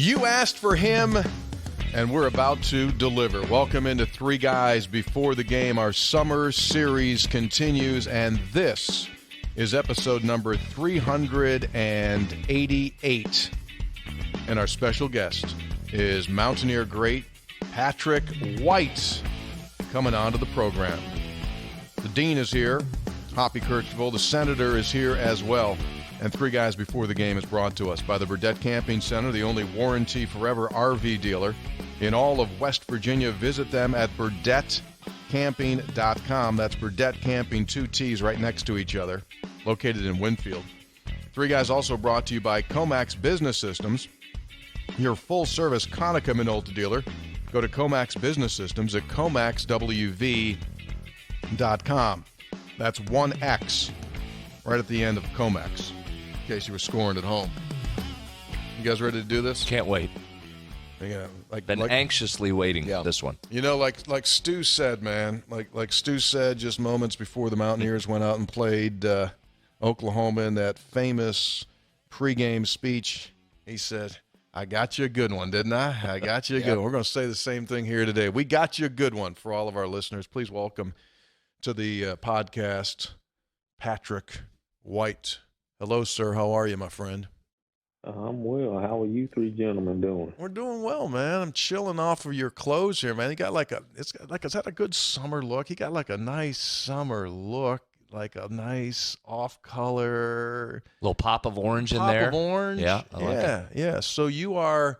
You asked for him, and we're about to deliver. Welcome into Three Guys Before the Game. Our summer series continues, and this is episode number 388. And our special guest is Mountaineer great Patrick White coming onto the program. The Dean is here, Hoppy. The Senator is here as well. And Three Guys Before the Game is brought to us by the Burdett Camping Center, the only warranty forever RV dealer in all of West Virginia. Visit them at burdettcamping.com. That's Burdett Camping, 2 T's right next to each other, located in Winfield. Three Guys also brought to you by Comax Business Systems, your full-service Konica Minolta dealer. Go to Comax Business Systems at comaxwv.com. That's 1X right at the end of Comax, in case you were scoring at home. You guys ready to do this? Can't wait. Yeah, Been anxiously waiting for this one. You know, like Stu said, man, like Stu said just moments before the Mountaineers went out and played Oklahoma in that famous pregame speech, he said, I got you a good one, didn't I? I got you a good one. We're going to say the same thing here today. We got you a good one for all of our listeners. Please welcome to the podcast, Patrick White. Hello, sir. How are you, my friend? I'm well. How are you three gentlemen doing? We're doing well, man. I'm chilling off of your clothes here, man. Is that a good summer look? He got like a nice summer look, like a nice off-color. Little pop of orange in there. Pop of orange. Yeah, I like it. Yeah. So you are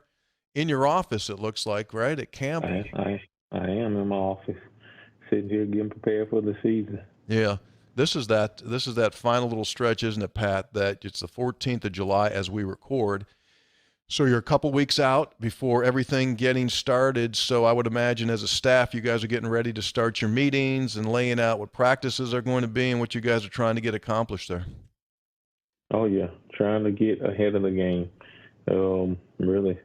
in your office, it looks like, right, at Campbell? I am in my office, sitting here getting prepared for the season. Yeah. This is that final little stretch, isn't it, Pat, that it's the 14th of July as we record. So you're a couple weeks out before everything getting started. So I would imagine as a staff, you guys are getting ready to start your meetings and laying out what practices are going to be and what you guys are trying to get accomplished there. Oh, yeah. Trying to get ahead of the game. Really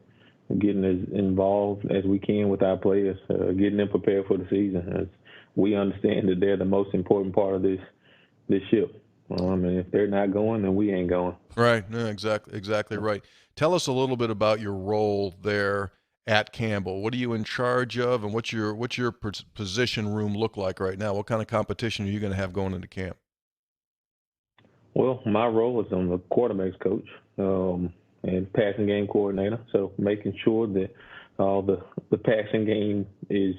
getting as involved as we can with our players, getting them prepared for the season. As we understand that they're the most important part of this ship. If they're not going, then we ain't going. Right. No, exactly right. Tell us a little bit about your role there at Campbell. What are you in charge of, and what's your position room look like right now? What kind of competition are you going to have going into camp? Well, my role is I'm the quarterbacks coach and passing game coordinator. So making sure that all the passing game is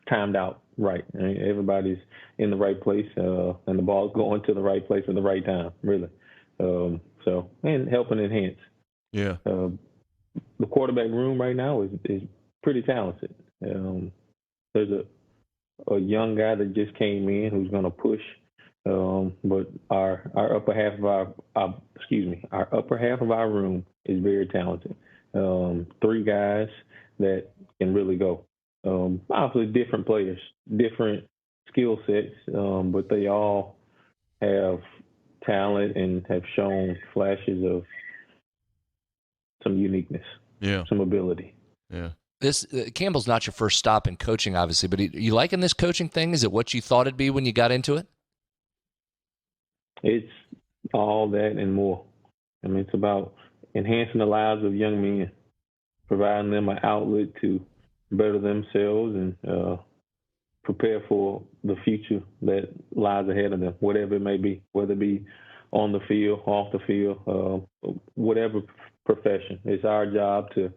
timed out right. Everybody's in the right place, and the ball's going to the right place at the right time, really. And helping enhance. Yeah. The quarterback room right now is pretty talented. There's a young guy that just came in who's going to push, but our upper half of our room is very talented. 3 guys that can really go. Obviously different players, different skill sets, but they all have talent and have shown flashes of some uniqueness, some ability. Yeah. This Campbell's not your first stop in coaching, obviously, but you liking this coaching thing? Is it what you thought it'd be when you got into it? It's all that and more. It's about enhancing the lives of young men, providing them an outlet to better themselves and prepare for the future that lies ahead of them, whatever it may be, whether it be on the field, off the field, whatever profession. It's our job to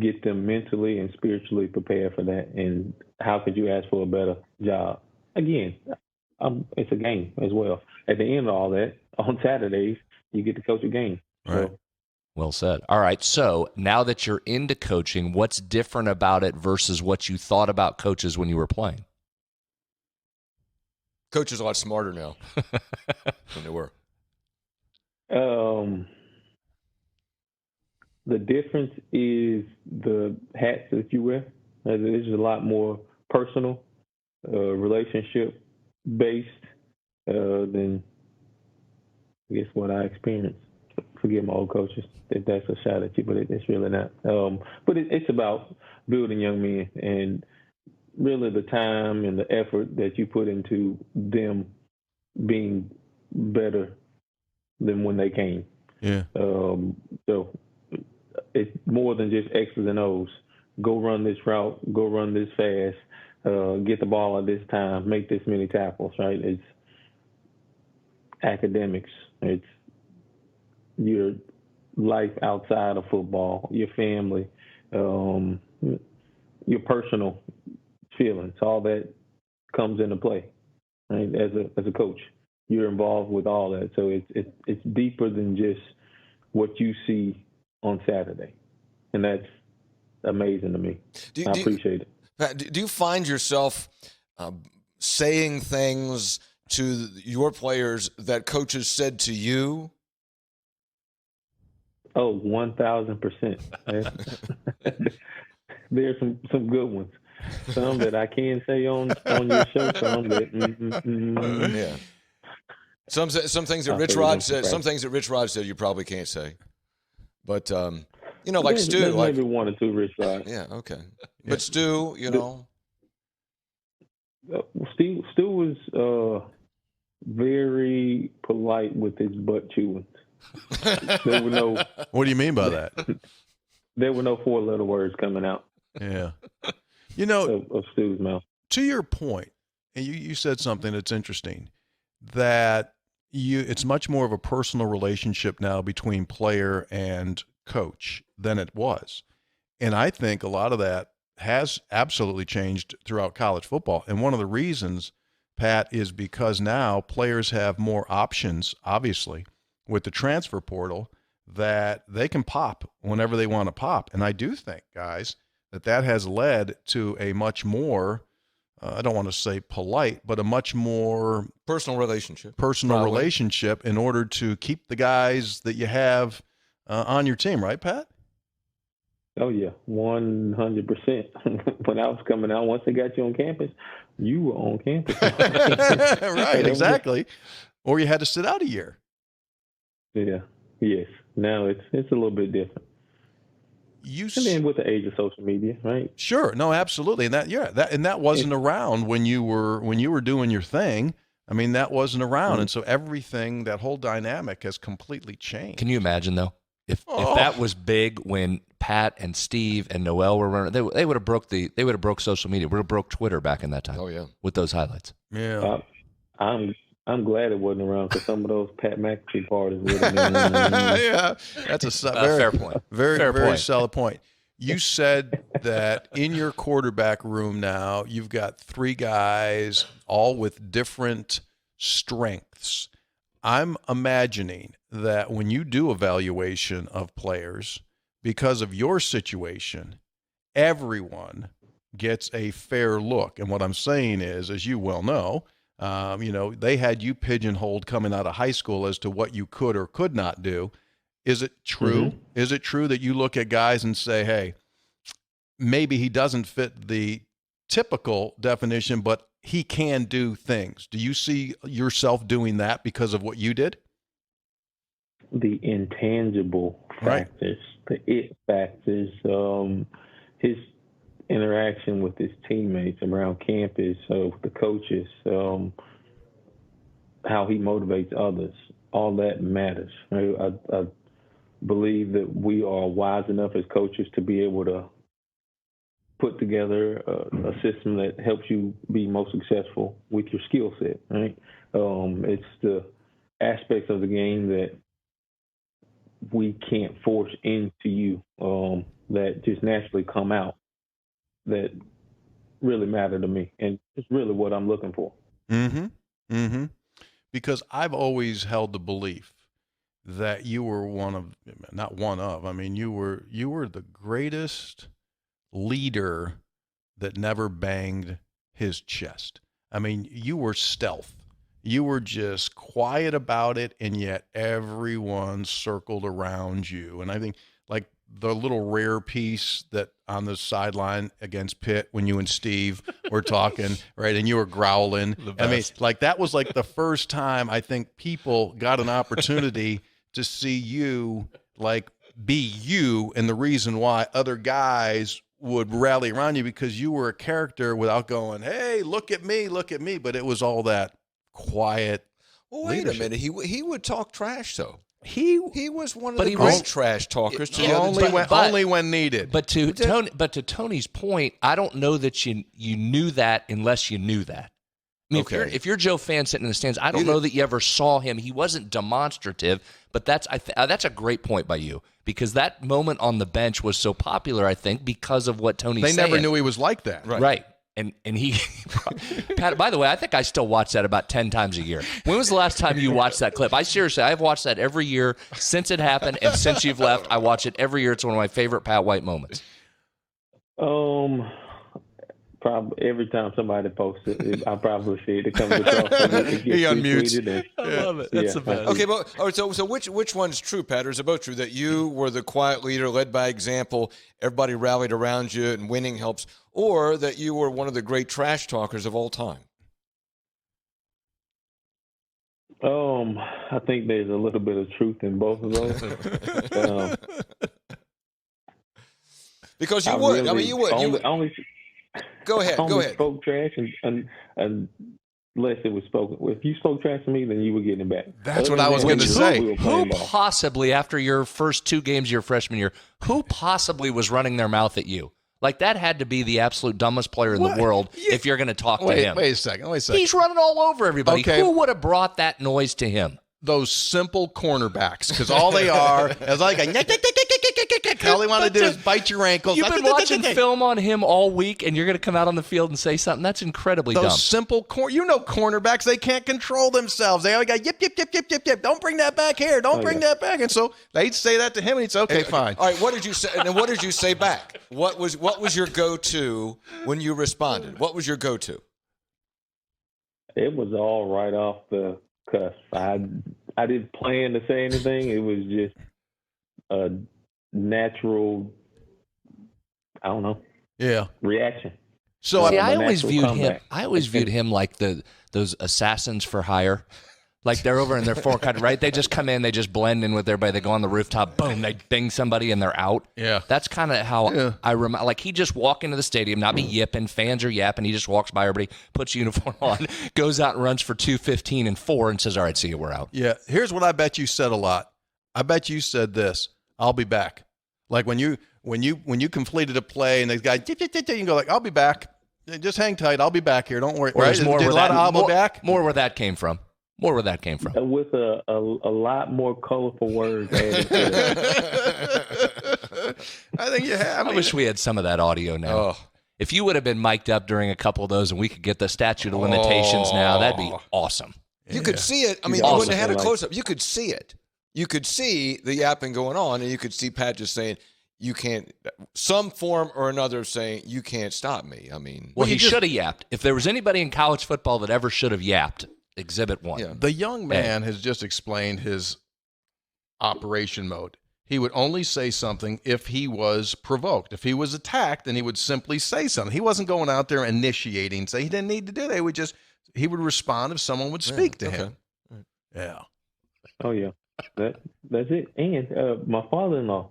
get them mentally and spiritually prepared for that. And how could you ask for a better job? Again, it's a game as well. At the end of all that, on Saturdays, you get to coach a game. Right. So, well said. All right, so now that you're into coaching, what's different about it versus what you thought about coaches when you were playing? Coaches are a lot smarter now than they were. The difference is the hats that you wear. This is a lot more personal, relationship-based than, I guess, what I experienced. Forgive my old coaches if that's a shot at you, but it's really not. But it's about building young men and really the time and the effort that you put into them being better than when they came. Yeah. So it's more than just X's and O's. Go run this route. Go run this fast. Get the ball at this time. Make this many tackles. Right? It's academics. It's your life outside of football. Your family. Your personal feelings. All that comes into play. Right? As a coach, you're involved with all that. So it's deeper than just what you see on Saturday, and that's amazing to me. I appreciate it. Pat, do you find yourself saying things to your players that coaches said to you? Oh, 1,000%. There's some good ones. Some that I can say on your show. Some that yeah. Some things that Rich Rod said. Some things that Rich Rod said you probably can't say. But like Stu, there's like maybe one or two Rich Rod. Yeah, okay. But Stu, Stu was very polite with his butt chewing. There were no. What do you mean by that? There were no 4-letter words coming out. Yeah. Of Stu's mouth. To your point, and you said something that's interesting, that it's much more of a personal relationship now between player and coach than it was. And I think a lot of that has absolutely changed throughout college football. And one of the reasons, Pat, is because now players have more options, obviously, with the transfer portal, that they can pop whenever they want to pop. And I do think, guys, that has led to a much more, I don't want to say polite, but a much more personal relationship in order to keep the guys that you have on your team, right, Pat? Oh, yeah, 100%. When I was coming out, once they got you on campus, you were on campus. Right, exactly. Or you had to sit out a year. Yeah, yes. Now it's a little bit different. And then with the age of social media, right? Sure, no, absolutely, and that wasn't around when you were doing your thing. I mean, that wasn't around, Mm-hmm. and so everything, that whole dynamic has completely changed. Can you imagine though, if that was big when Pat and Steve and Noel were running, they would have broke social media, would have broke Twitter back in that time. Oh yeah, with those highlights. Yeah, I'm glad it wasn't around because some of those Pat McAfee parties would have been. Yeah, that's a fair point. Very solid point. You said that in your quarterback room now, you've got 3 guys, all with different strengths. I'm imagining that when you do evaluation of players, because of your situation, everyone gets a fair look. And what I'm saying is, as you well know, they had you pigeonholed coming out of high school as to what you could or could not do. Is it true? Mm-hmm. Is it true that you look at guys and say, hey, maybe he doesn't fit the typical definition, but he can do things? Do you see yourself doing that because of what you did? The intangible factors, the it factors, his interaction with his teammates around campus, with the coaches, how he motivates others, all that matters. I believe that we are wise enough as coaches to be able to put together a system that helps you be most successful with your skill set, right? It's the aspects of the game that we can't force into you, that just naturally come out, that really matter to me. And it's really what I'm looking for. Mm-hmm. Mm-hmm. Because I've always held the belief that you were you were the greatest leader that never banged his chest. I mean, you were stealth. You were just quiet about it, and yet everyone circled around you. And I think, like, the little rare piece that on the sideline against Pitt when you and Steve were talking, right, and you were growling. I mean, like, that was like the first time I think people got an opportunity to see you, like, be you, and the reason why other guys would rally around you, because you were a character without going, hey, look at me, but it was all that quiet. Well, wait leadership. a minute. He would talk trash though. He was one of the great trash talkers. Only when needed. But to Tony's point, I don't know that you knew that unless you knew that. I mean, if you're a Joe fan sitting in the stands, I don't know that you ever saw him. He wasn't demonstrative, but that's a great point by you, because that moment on the bench was so popular, I think, because of what Tony's saying. They never knew he was like that. Right. And he, Pat, by the way, I think I still watch that about 10 times a year. When was the last time you watched that clip? I've watched that every year since it happened, and since you've left, I watch it every year. It's one of my favorite Pat White moments. Probably every time somebody posts it, I probably see it. It comes across. He unmutes. I love it. That's the best. Okay, but all right, so which one's true, Pat? Or is it both true that you were the quiet leader, led by example, everybody rallied around you, and winning helps, or that you were one of the great trash talkers of all time? I think there's a little bit of truth in both of those. Because you would. Really, I mean, you would. Go ahead. Spoke trash unless it was spoken. If you spoke trash to me, then you were getting it back. That's what I was going to say. Who possibly, after your first 2 games of your freshman year, who possibly was running their mouth at you? Like, that had to be the absolute dumbest player in the world if you're going to talk to him. Wait a second. He's running all over everybody. Okay. Who would have brought that noise to him? Those simple cornerbacks, because all they are is like all they want to do is bite your ankles. You've been watching film on him all week, and you're going to come out on the field and say something? That's incredibly dumb. Those simple cornerbacks, they can't control themselves. They always got yip, yip, yip, yip, yip, yip. Don't bring that back here. Don't bring that back. And so they'd say that to him, and he'd say, okay, fine. All right, what did you say? And what did you say back? What was your go-to when you responded? What was your go-to? It was all right off the cuff. I didn't plan to say anything. It was just a natural, I don't know. Yeah. Reaction. So I always viewed him like those assassins for hire. Like, they're over in their forecourt, right? They just come in, they just blend in with everybody. They go on the rooftop, boom, they ding somebody, and they're out. Yeah. That's kind of how I remember. Like, he just walk into the stadium, not be yipping, fans are yapping. He just walks by everybody, puts uniform on, goes out and runs for 2:15 and 4, and says, all right, see you, we're out. Yeah. Here's what I bet you said a lot. I bet you said this: I'll be back. Like, when you completed a play and the guy, you go like, I'll be back. Just hang tight. I'll be back here. Don't worry. Or right? More where that came from. With a lot more colorful words added to it. I think you have. I wish we had some of that audio now. Oh. If you would have been mic'd up during a couple of those and we could get the statute of limitations now, that'd be awesome. You could see it. I mean, you wouldn't have had a close-up. You could see it. You could see the yapping going on, and you could see Pat just saying, you can't, some form or another of saying, you can't stop me. I mean. Well, he should have yapped. If there was anybody in college football that ever should have yapped, Exhibit 1. Yeah. The young man has just explained his operation mode. He would only say something if he was provoked. If he was attacked, then he would simply say something. He wasn't going out there initiating. Say he didn't need to do that. He would respond if someone would speak to him. Right. Yeah. Oh yeah, that's it. And my father-in-law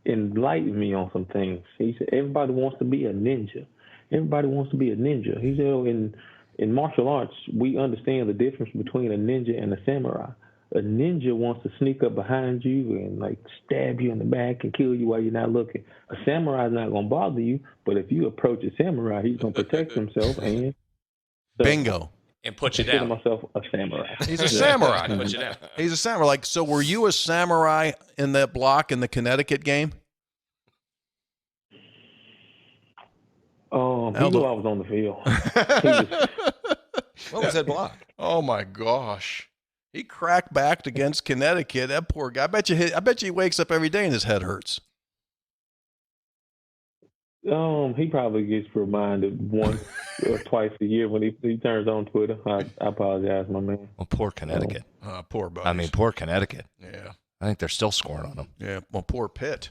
enlightened me on some things. He said everybody wants to be a ninja. He said in martial arts, we understand the difference between a ninja and a samurai. A ninja wants to sneak up behind you and like stab you in the back and kill you while you're not looking. A samurai's not going to bother you, but if you approach a samurai, he's going to protect himself and bingo. And put you down. Myself a samurai. He's a samurai. Put you down. He's a samurai. Like, so were you a samurai in that block in the Connecticut game? He knew I was on the field. What was that block? Oh my gosh. He cracked backed against Connecticut. That poor guy. I bet you he wakes up every day and his head hurts. He probably gets reminded once or twice a year when he turns on Twitter. I apologize, my man. Well, poor Connecticut. Poor buddies. I mean, poor Connecticut. Yeah. I think they're still scoring on them. Yeah. Well, poor Pitt.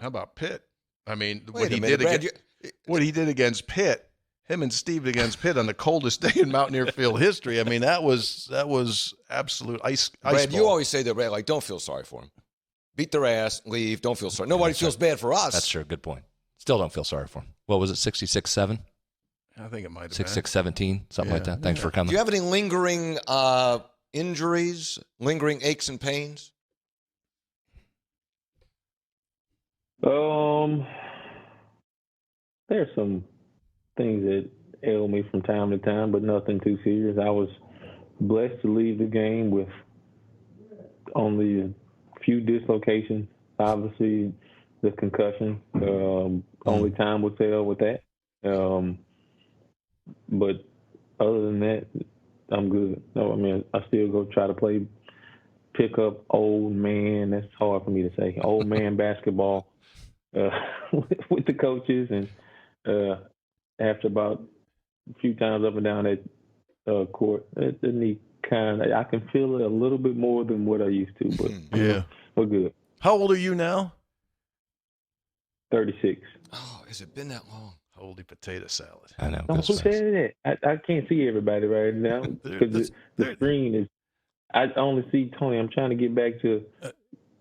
How about Pitt? I mean, what he did against Pitt, him and Steve against Pitt on the coldest day in Mountaineer Field history. I mean, that was absolute ice Brad, ball. you always say that, Brad, like, don't feel sorry for him. Beat their ass, leave, don't feel sorry. Nobody feels bad for us. That's true. Good point. Still don't feel sorry for him. What was it, 66-7? I think it might have 66-17, something like that. Thanks for coming. Do you have any lingering injuries, lingering aches and pains? There's some things that ail me from time to time, but nothing too serious. I was blessed to leave the game with only a few dislocations. Obviously, the concussion. Only time will tell with that. But other than that, I'm good. No, I mean, I still go try to pick up old man. That's hard for me to say. Old man basketball with the coaches, and after about a few times up and down that court, the knee I can feel it a little bit more than what I used to, but yeah, we're good. How old are you now? 36. Oh, has it been that long? Holy potato salad. I know. Who said that? I can't see everybody right now because the screen is. I only see Tony. I'm trying to get back to.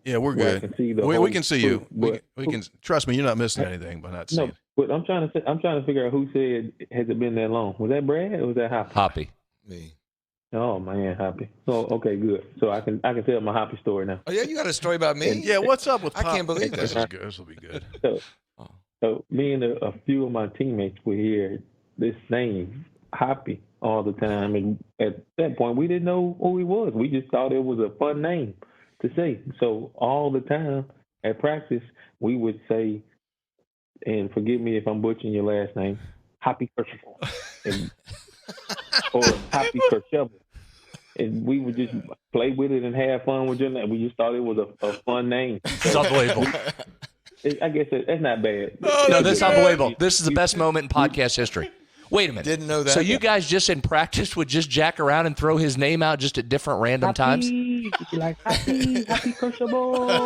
Yeah, we're good. I can see we can see you. But, we can trust me. You're not missing anything by not seeing. No, but I'm trying to figure out who said has it been that long? Was that Brad or was that Hoppy? Hoppy. Me. Oh man, Hoppy. So okay, good. So I can tell my Hoppy story now. Oh yeah, you got a story about me? Yeah, what's up with Pop? I can't believe this that. is good. This will be good. So me and a few of my teammates would hear this name, Hoppy, all the time. And at that point, we didn't know who he was. We just thought it was a fun name to say. So all the time at practice, we would say, and forgive me if I'm butchering your last name, Hoppy Kercheval, or Hoppy Kercheval. And we would just play with it and have fun with your name. We just thought it was a fun name. It's unbelievable. I guess that's not bad. No, this is unbelievable. This is the best moment in podcast history. Wait a minute. Didn't know that. So you guys just in practice would just jack around and throw his name out just at different random times? Like Hoppy Kercheval.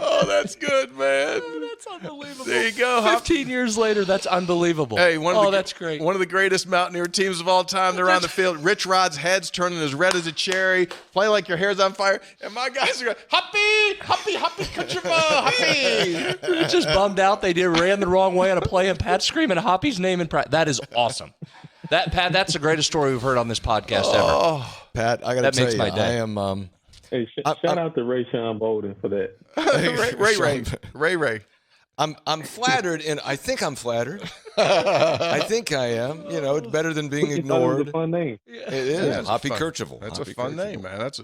Oh, that's good, man. That's unbelievable. There you go. 15 years later, that's unbelievable. Hey, that's great. One of the greatest Mountaineer teams of all time. They're on the field. Rich Rod's head's turning as red as a cherry. Play like your hair's on fire. And my guys are going, Hoppy, Hoppy, Hoppy, Countryman, Hoppy. They're just bummed out. They ran the wrong way on a play, and Pat's screaming Hoppy's name in practice. That is awesome. Pat, that's the greatest story we've heard on this podcast ever. Pat, I got to tell you, my day. I am. Hey, shout out to Ray Sean Bolden for that. Ray. I'm flattered, and I think I'm flattered. I think I am. You know, it's better than being ignored. It's a fun name. It is. Yeah, Hoppy Kercheval. That's a fun name, man. That's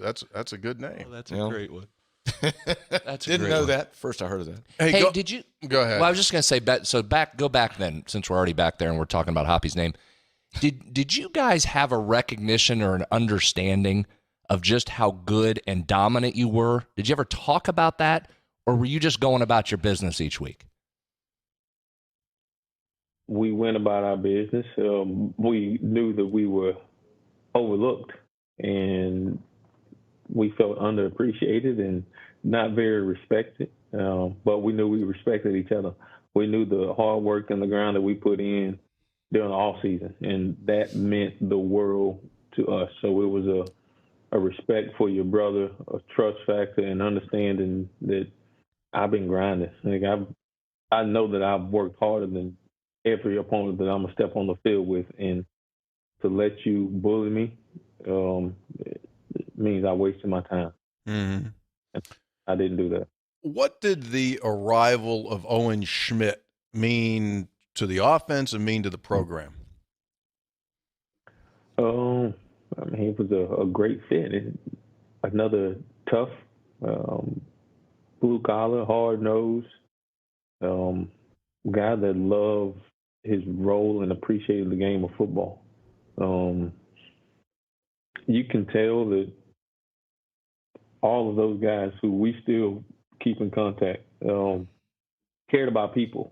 a good name. Oh, that's a great one. Didn't know that. First I heard of that. Hey, did you? Go ahead. Well, I was just going to say, go back then, since we're already back there and we're talking about Hoppy's name. Did you guys have a recognition or an understanding of just how good and dominant you were? Did you ever talk about that, or were you just going about your business each week? We went about our business. We knew that we were overlooked, and we felt underappreciated and not very respected. But we knew we respected each other. We knew the hard work and the ground that we put in during the off season, and that meant the world to us. So it was a respect for your brother, a trust factor, and understanding that I've been grinding. Like I know that I've worked harder than every opponent that I'm gonna step on the field with, and to let you bully me it means I wasted my time. Mm-hmm. I didn't do that. What did the arrival of Owen Schmidt mean to the offense and mean to the program? I mean, he was a great fit. Another tough, blue collar, hard nosed guy that loved his role and appreciated the game of football. You can tell that all of those guys who we still keep in contact cared about people.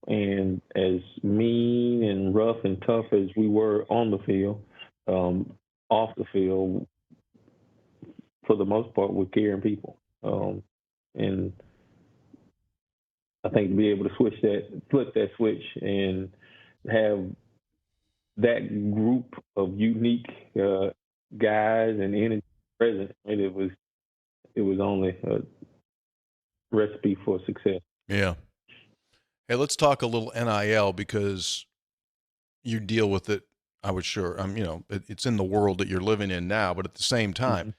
And as mean and rough and tough as we were on the field, off the field, for the most part, we're caring people. And I think to be able to flip that switch and have that group of unique guys and energy present, and it was only a recipe for success. Yeah. Hey, let's talk a little NIL because you deal with it. I was sure. It's in the world that you're living in now, but at the same time,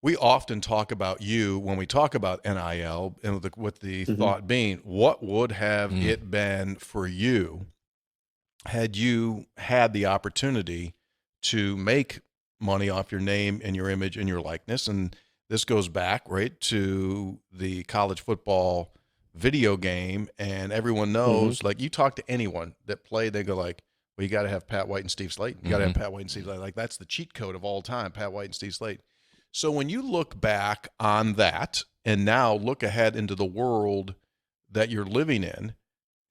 we often talk about you when we talk about NIL, and with the thought being, what would have it been for you had you had the opportunity to make money off your name and your image and your likeness? And this goes back, right, to the college football video game, and everyone knows, like, you talk to anyone that played, they go like, well, you got to have Pat White and Steve Slayton. You got to have Pat White and Steve Slayton. Like, that's the cheat code of all time, Pat White and Steve Slayton. So when you look back on that and now look ahead into the world that you're living in,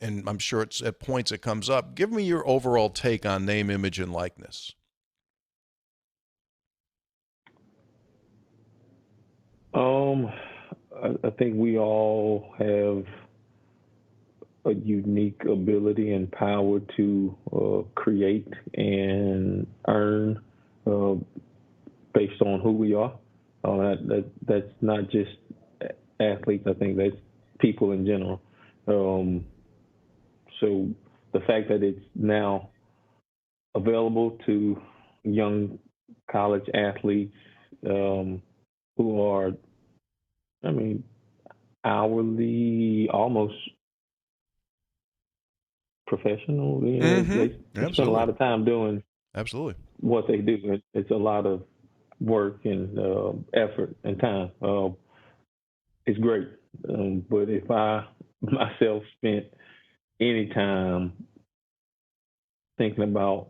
and I'm sure it's at points it comes up, give me your overall take on name, image, and likeness. I think we all have a unique ability and power to create and earn based on who we are. That's not just athletes. I think that's people in general. So the fact that it's now available to young college athletes who are, hourly, almost professional. They spend a lot of time doing what they do. It's a lot of work and effort and time. It's great. But if I myself spent any time thinking about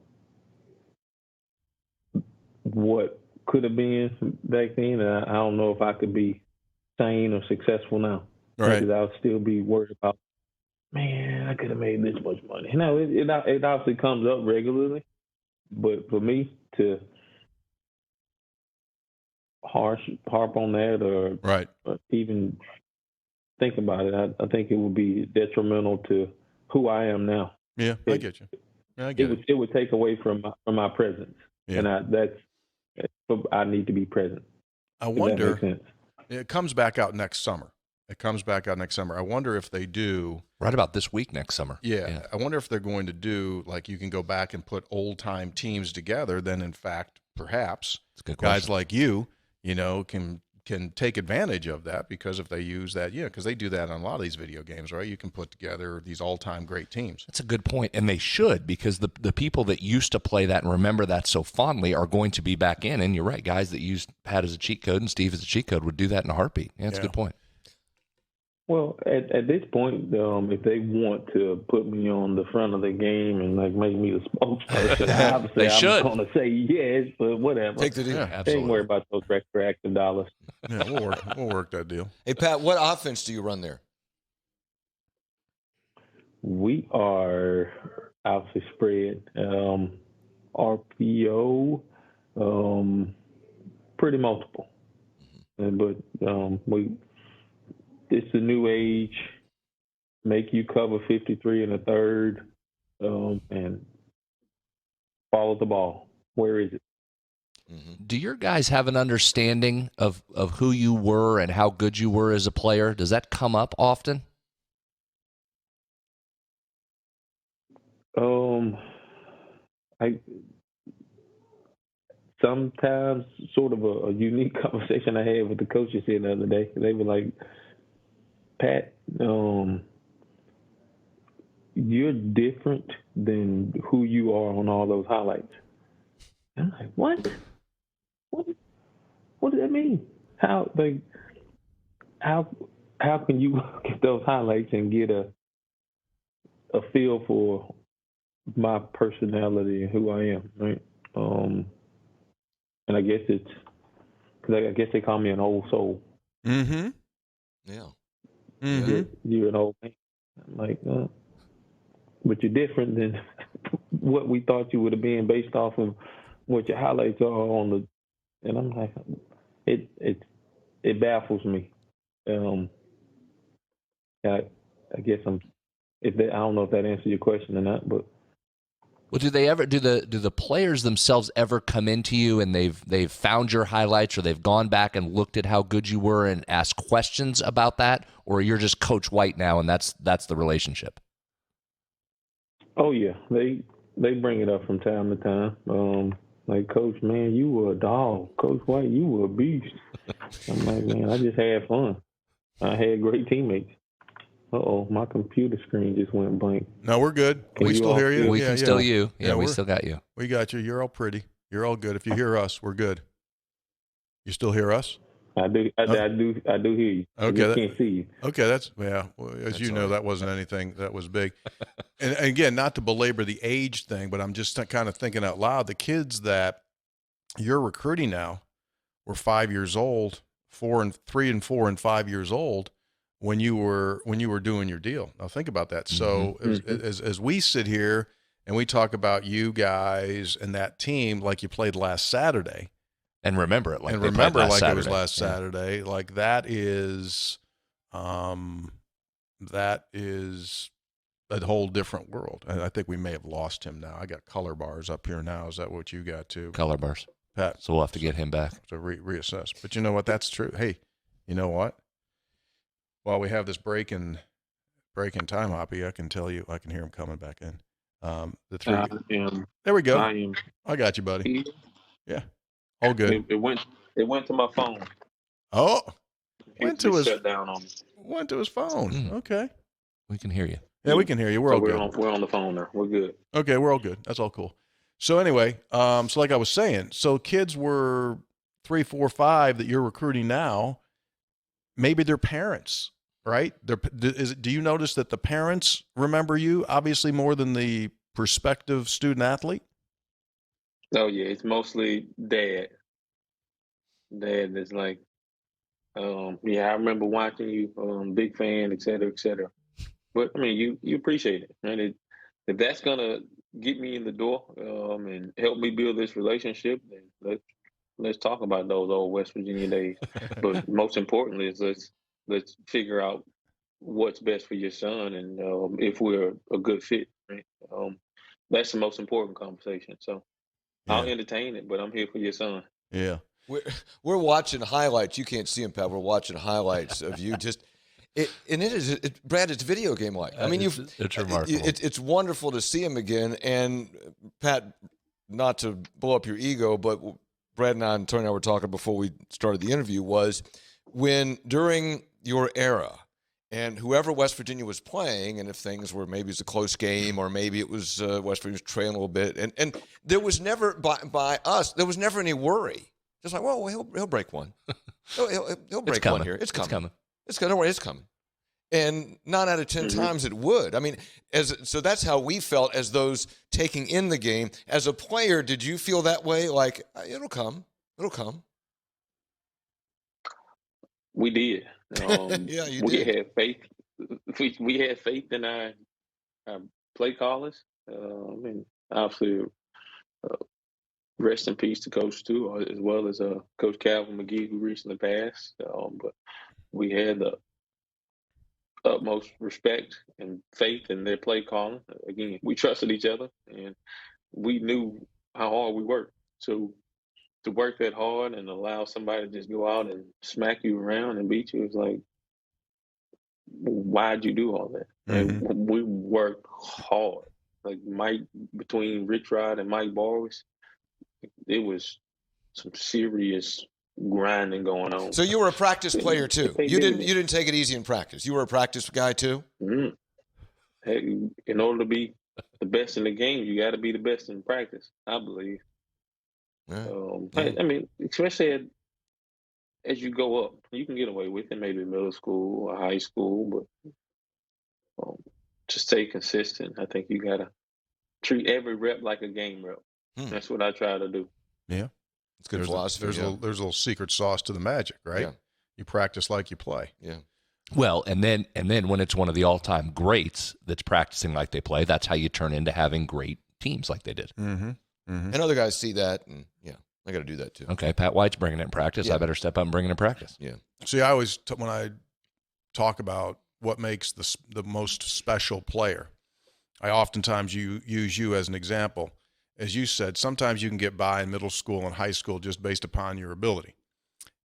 what could have been back then, I don't know if I could be sane or successful now. Right. Because I'll still be worried about, man, I could have made this much money. It obviously comes up regularly, but for me to harp on that or even think about it, I think it would be detrimental to who I am now. Yeah, I get you. I get it. It would take away from my presence, and I need to be present. I wonder. It comes back out next summer. I wonder if they do. Right about this week next summer. Yeah. I wonder if they're going to do, like, you can go back and put old-time teams together. Then, in fact, perhaps guys like you can take advantage of that, because if they use that, because they do that on a lot of these video games, right? You can put together these all-time great teams. That's a good point, and they should, because the people that used to play that and remember that so fondly are going to be back in. And you're right, guys that used Pat as a cheat code and Steve as a cheat code would do that in a heartbeat. Yeah, that's a good point. Well, at this point, if they want to put me on the front of the game and like make me the spokesperson, obviously I'm going to say yes, but whatever. Take the deal. Absolutely. Ain't worry about those retroactive dollars. Yeah, we'll work that deal. Hey, Pat, what offense do you run there? We are obviously spread, RPO, pretty multiple, but it's the new age, make you cover 53 and a third, and follow the ball. Where is it? Do your guys have an understanding of who you were and how good you were as a player? Does that come up often? I sometimes sort of a unique conversation I had with the coaches here the other day. They were like, Pat, you're different than who you are on all those highlights. I'm like, what? What does that mean? How can you look at those highlights and get a feel for my personality and who I am, right? And I guess it's because I guess they call me an old soul. Mm-hmm. Yeah. Mm-hmm. You're an old man. I'm like, but you're different than what we thought you would have been based off of what your highlights are on the. And I'm like, it baffles me. I guess I don't know if that answers your question or not, but Well, do the players themselves ever come into you and they've found your highlights, or they've gone back and looked at how good you were and asked questions about that, or you're just Coach White now and that's the relationship? Oh yeah, they bring it up from time to time. Like, Coach, man, you were a dog. Coach White, you were a beast. I'm like, man, I just had fun. I had great teammates. My computer screen just went blank. No, we're good. We still hear you. We can still you. Yeah, we still got you. We got you. You're all pretty. You're all good. If you hear us, we're good. You still hear us? I do hear you. Okay. I can't see you. Okay, as you know, that wasn't anything that was big. And again, not to belabor the age thing, but I'm just kind of thinking out loud. The kids that you're recruiting now were 5 years old, 3 and 4 and 5 years old when you were doing your deal. Now think about that. So as we sit here and we talk about you guys and that team like you played last Saturday, and remember it like it was last Saturday, like that is a whole different world. And I think we may have lost him now. I got color bars up here now. Is that what you got too? Color bars, Pat. So we'll have to get him back to reassess. But you know what? That's true. Hey, you know what? While we have this break in time, Hoppy, I can tell you, I can hear him coming back in. The three. There we go. I got you, buddy. Yeah, all good. It went to my phone. Oh, went to his shut down on me. Went to his phone. Okay, we can hear you. Yeah, we can hear you. We're all good. We're on the phone now. We're good. Okay, we're all good. That's all cool. So anyway, so like I was saying, so kids were 3, 4, 5 that you're recruiting now. Maybe their parents. Right? Do you notice that the parents remember you obviously more than the prospective student athlete? Oh yeah, it's mostly dad. Dad is like, I remember watching you, big fan, et cetera, et cetera. But I mean, you appreciate it, and if that's gonna get me in the door and help me build this relationship, then let's talk about those old West Virginia days. But most importantly is let's figure out what's best for your son and if we're a good fit. Right? That's the most important conversation. So I'll entertain it, but I'm here for your son. Yeah. We're watching highlights. You can't see him, Pat. We're watching highlights of you. Brad, it's video game like. I mean, it's remarkable. It's wonderful to see him again. And Pat, not to blow up your ego, but Brad and I and Tony and I were talking before we started the interview was when during your era and whoever West Virginia was playing, and if things were maybe it's a close game or maybe it was West Virginia was trailing a little bit, and there was never by us there was never any worry. Just like, well, he'll break one. He'll break one here. It's coming. Don't worry, it's coming. And 9 out of 10 times it would. I mean, so that's how we felt as those taking in the game. As a player, did you feel that way? Like, it'll come. We did. Yeah, you we did. Had faith. We had faith in our play callers. And obviously, rest in peace to Coach too, as well as Coach Campbell McGee, who recently passed. But we had the utmost respect and faith in their play calling. Again, we trusted each other, and we knew how hard we worked. So to work that hard and allow somebody to just go out and smack you around and beat you is like, why'd you do all that? And we worked hard. Like between Rich Rod and Mike Borges, it was some serious grinding going on. So you were a practice player too. You didn't take it easy in practice. You were a practice guy too. Hey, in order to be the best in the game, you got to be the best in practice, I believe. I mean, especially as you go up, you can get away with it, maybe middle school or high school, but just stay consistent. I think you got to treat every rep like a game rep. That's what I try to do. Yeah. It's good philosophy. There's a little secret sauce to the magic, right? Yeah. You practice like you play. Yeah. Well, and then when it's one of the all-time greats that's practicing like they play, that's how you turn into having great teams like they did. And other guys see that, and I got to do that too. Okay, Pat White's bringing it in practice. I better step up and bring it in practice. Yeah. See, I always when I talk about what makes the most special player, I oftentimes use you as an example. As you said, sometimes you can get by in middle school and high school just based upon your ability.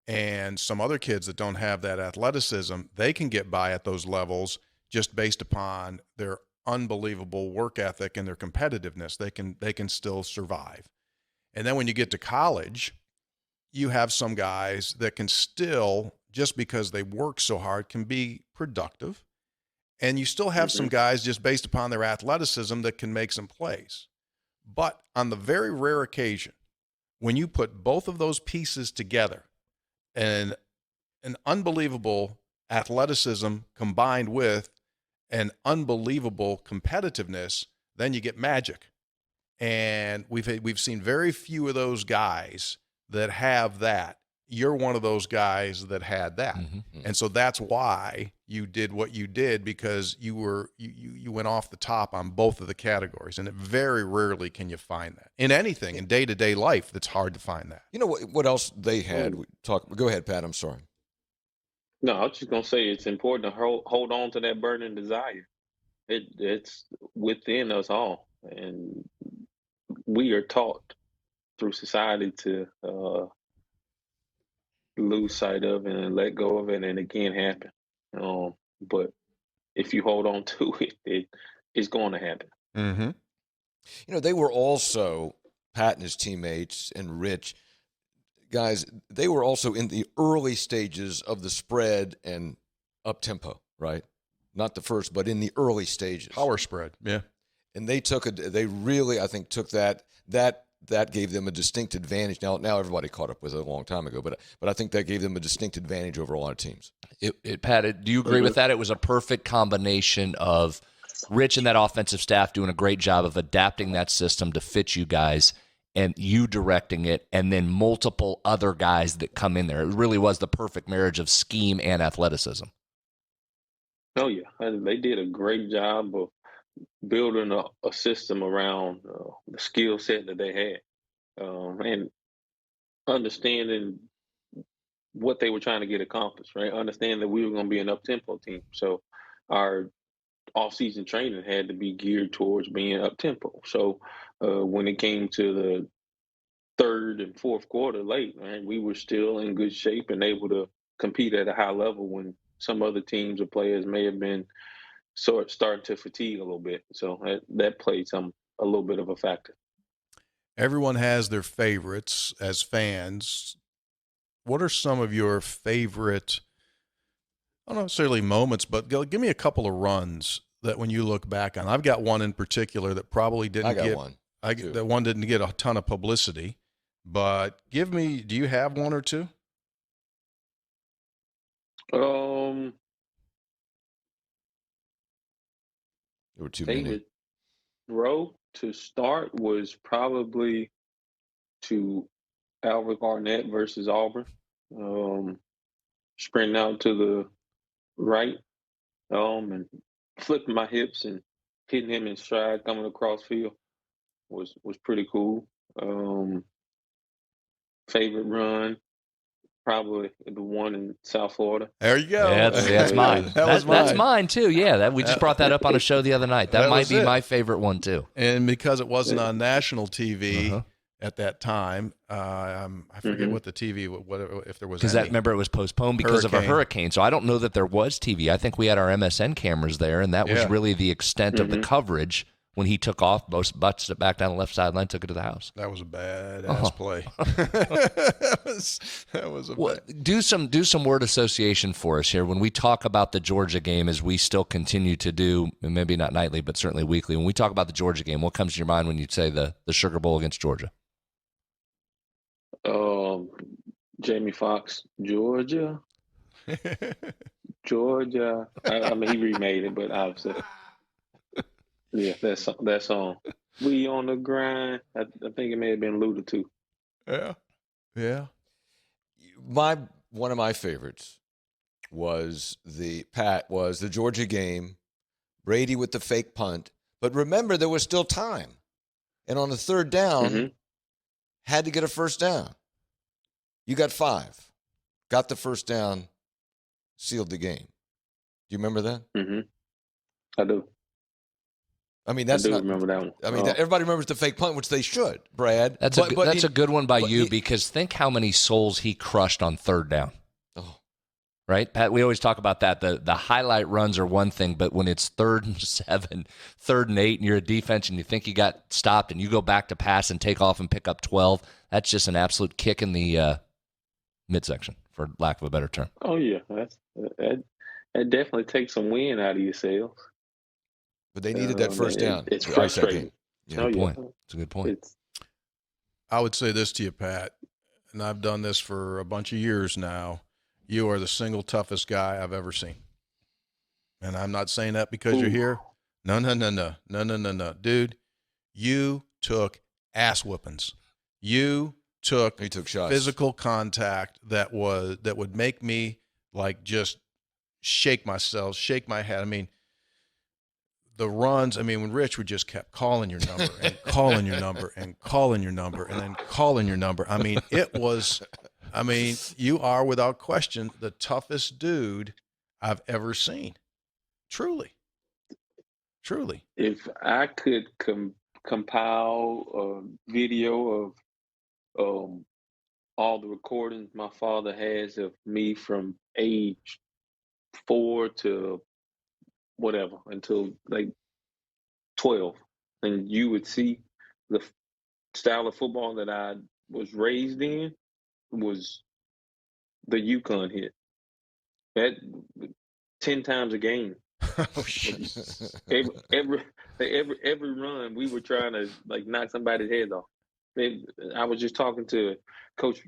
And some other kids that don't have that athleticism, they can get by at those levels just based upon their unbelievable work ethic and their competitiveness. They can still survive. And then when you get to college, you have some guys that can still, just because they work so hard, can be productive. And you still have some guys just based upon their athleticism that can make some plays. But on the very rare occasion, when you put both of those pieces together, and an unbelievable athleticism combined with an unbelievable competitiveness, then you get magic. And we've seen very few of those guys that have that. You're one of those guys that had that. Mm-hmm. And so that's why you did what you did, because you went off the top on both of the categories. And it very rarely can you find that in anything in day-to-day life. That's hard to find that. You know what else they had? Go ahead, Pat. I'm sorry. No, I was just gonna say it's important to hold on to that burning desire. It's within us all, and we are taught through society to lose sight of it and let go of it, and it can't happen. But if you hold on to it's going to happen. Mm-hmm. You know, they were also, Pat and his teammates and Rich, guys, they were also in the early stages of the spread and up tempo, right? Not the first, but in the early stages. Power spread, yeah. And they really, I think, took that gave them a distinct advantage. Now everybody caught up with it a long time ago, but I think that gave them a distinct advantage over a lot of teams. Pat, do you agree with that? It was a perfect combination of Rich and that offensive staff doing a great job of adapting that system to fit you guys, and you directing it, and then multiple other guys that come in there. It really was the perfect marriage of scheme and athleticism. Oh, yeah. They did a great job of building a system around the skill set that they had, and understanding what they were trying to get accomplished, right? Understand that we were going to be an up-tempo team. So our off-season training had to be geared towards being up-tempo. So when it came to the third and fourth quarter late, right, we were still in good shape and able to compete at a high level when some other teams or players may have been starting to fatigue a little bit. So that played a little bit of a factor. Everyone has their favorites as fans. What are some of your favorite, I don't necessarily moments, but give me a couple of runs that when you look back on? I've got one in particular that probably didn't that one didn't get a ton of publicity, but do you have one or two? There were too many. Row to start was probably to Albert Garnett versus Auburn. Sprinting out to the right, and flipping my hips and hitting him in stride coming across field was pretty cool. Favorite run, probably the one in South Florida. There you go. Yeah, that's mine. That's mine too. Yeah, we just brought that up on a show the other night. That might be my favorite one too. And because it wasn't on national TV at that time, I forget what the TV, if there was. Because remember, it was postponed because of a hurricane. So I don't know that there was TV. I think we had our MSN cameras there, and that was really the extent of the coverage. When he took off, butts it back down the left sideline, took it to the house. That was a badass play. that was a do some word association for us here. When we talk about the Georgia game, as we still continue to do, maybe not nightly, but certainly weekly, when we talk about the Georgia game, what comes to your mind when you say the Sugar Bowl against Georgia? Jamie Foxx, Georgia. Georgia. I mean, he remade it, but obviously. Yeah, that song. We on the grind. I think it may have been alluded to. Yeah. One of my favorites was the Georgia game. Brady with the fake punt, but remember there was still time, and on the third down, had to get a first down. You got 5, got the first down, sealed the game. Do you remember that? I do. I mean, that's I do remember that one. I mean, everybody remembers the fake punt, which they should, Brad. That's a good one by you because think how many souls he crushed on third down. Oh. Right, Pat? We always talk about that. The highlight runs are one thing, but when it's 3rd and 7, 3rd and 8, and you're a defense and you think you got stopped and you go back to pass and take off and pick up 12, that's just an absolute kick in the midsection, for lack of a better term. Oh, yeah. That definitely takes some wind out of yourself. But they needed that first down. It's frustrating. Yeah, good point. It's a good point. I would say this to you, Pat, and I've done this for a bunch of years now. You are the single toughest guy I've ever seen. And I'm not saying that because you're here. No. Dude, you took ass whoopings. You took shots. Physical contact that would make me like just shake myself, shake my head. I mean, the runs, when Rich would just kept calling your number and calling your number and calling your number and then calling your number. You are without question the toughest dude I've ever seen. Truly. If I could compile a video of all the recordings my father has of me from age 4 to whatever until like 12, and you would see the style of football that I was raised in was the Yukon hit. That 10 times a game. every run we were trying to like knock somebody's head off. I was just talking to Coach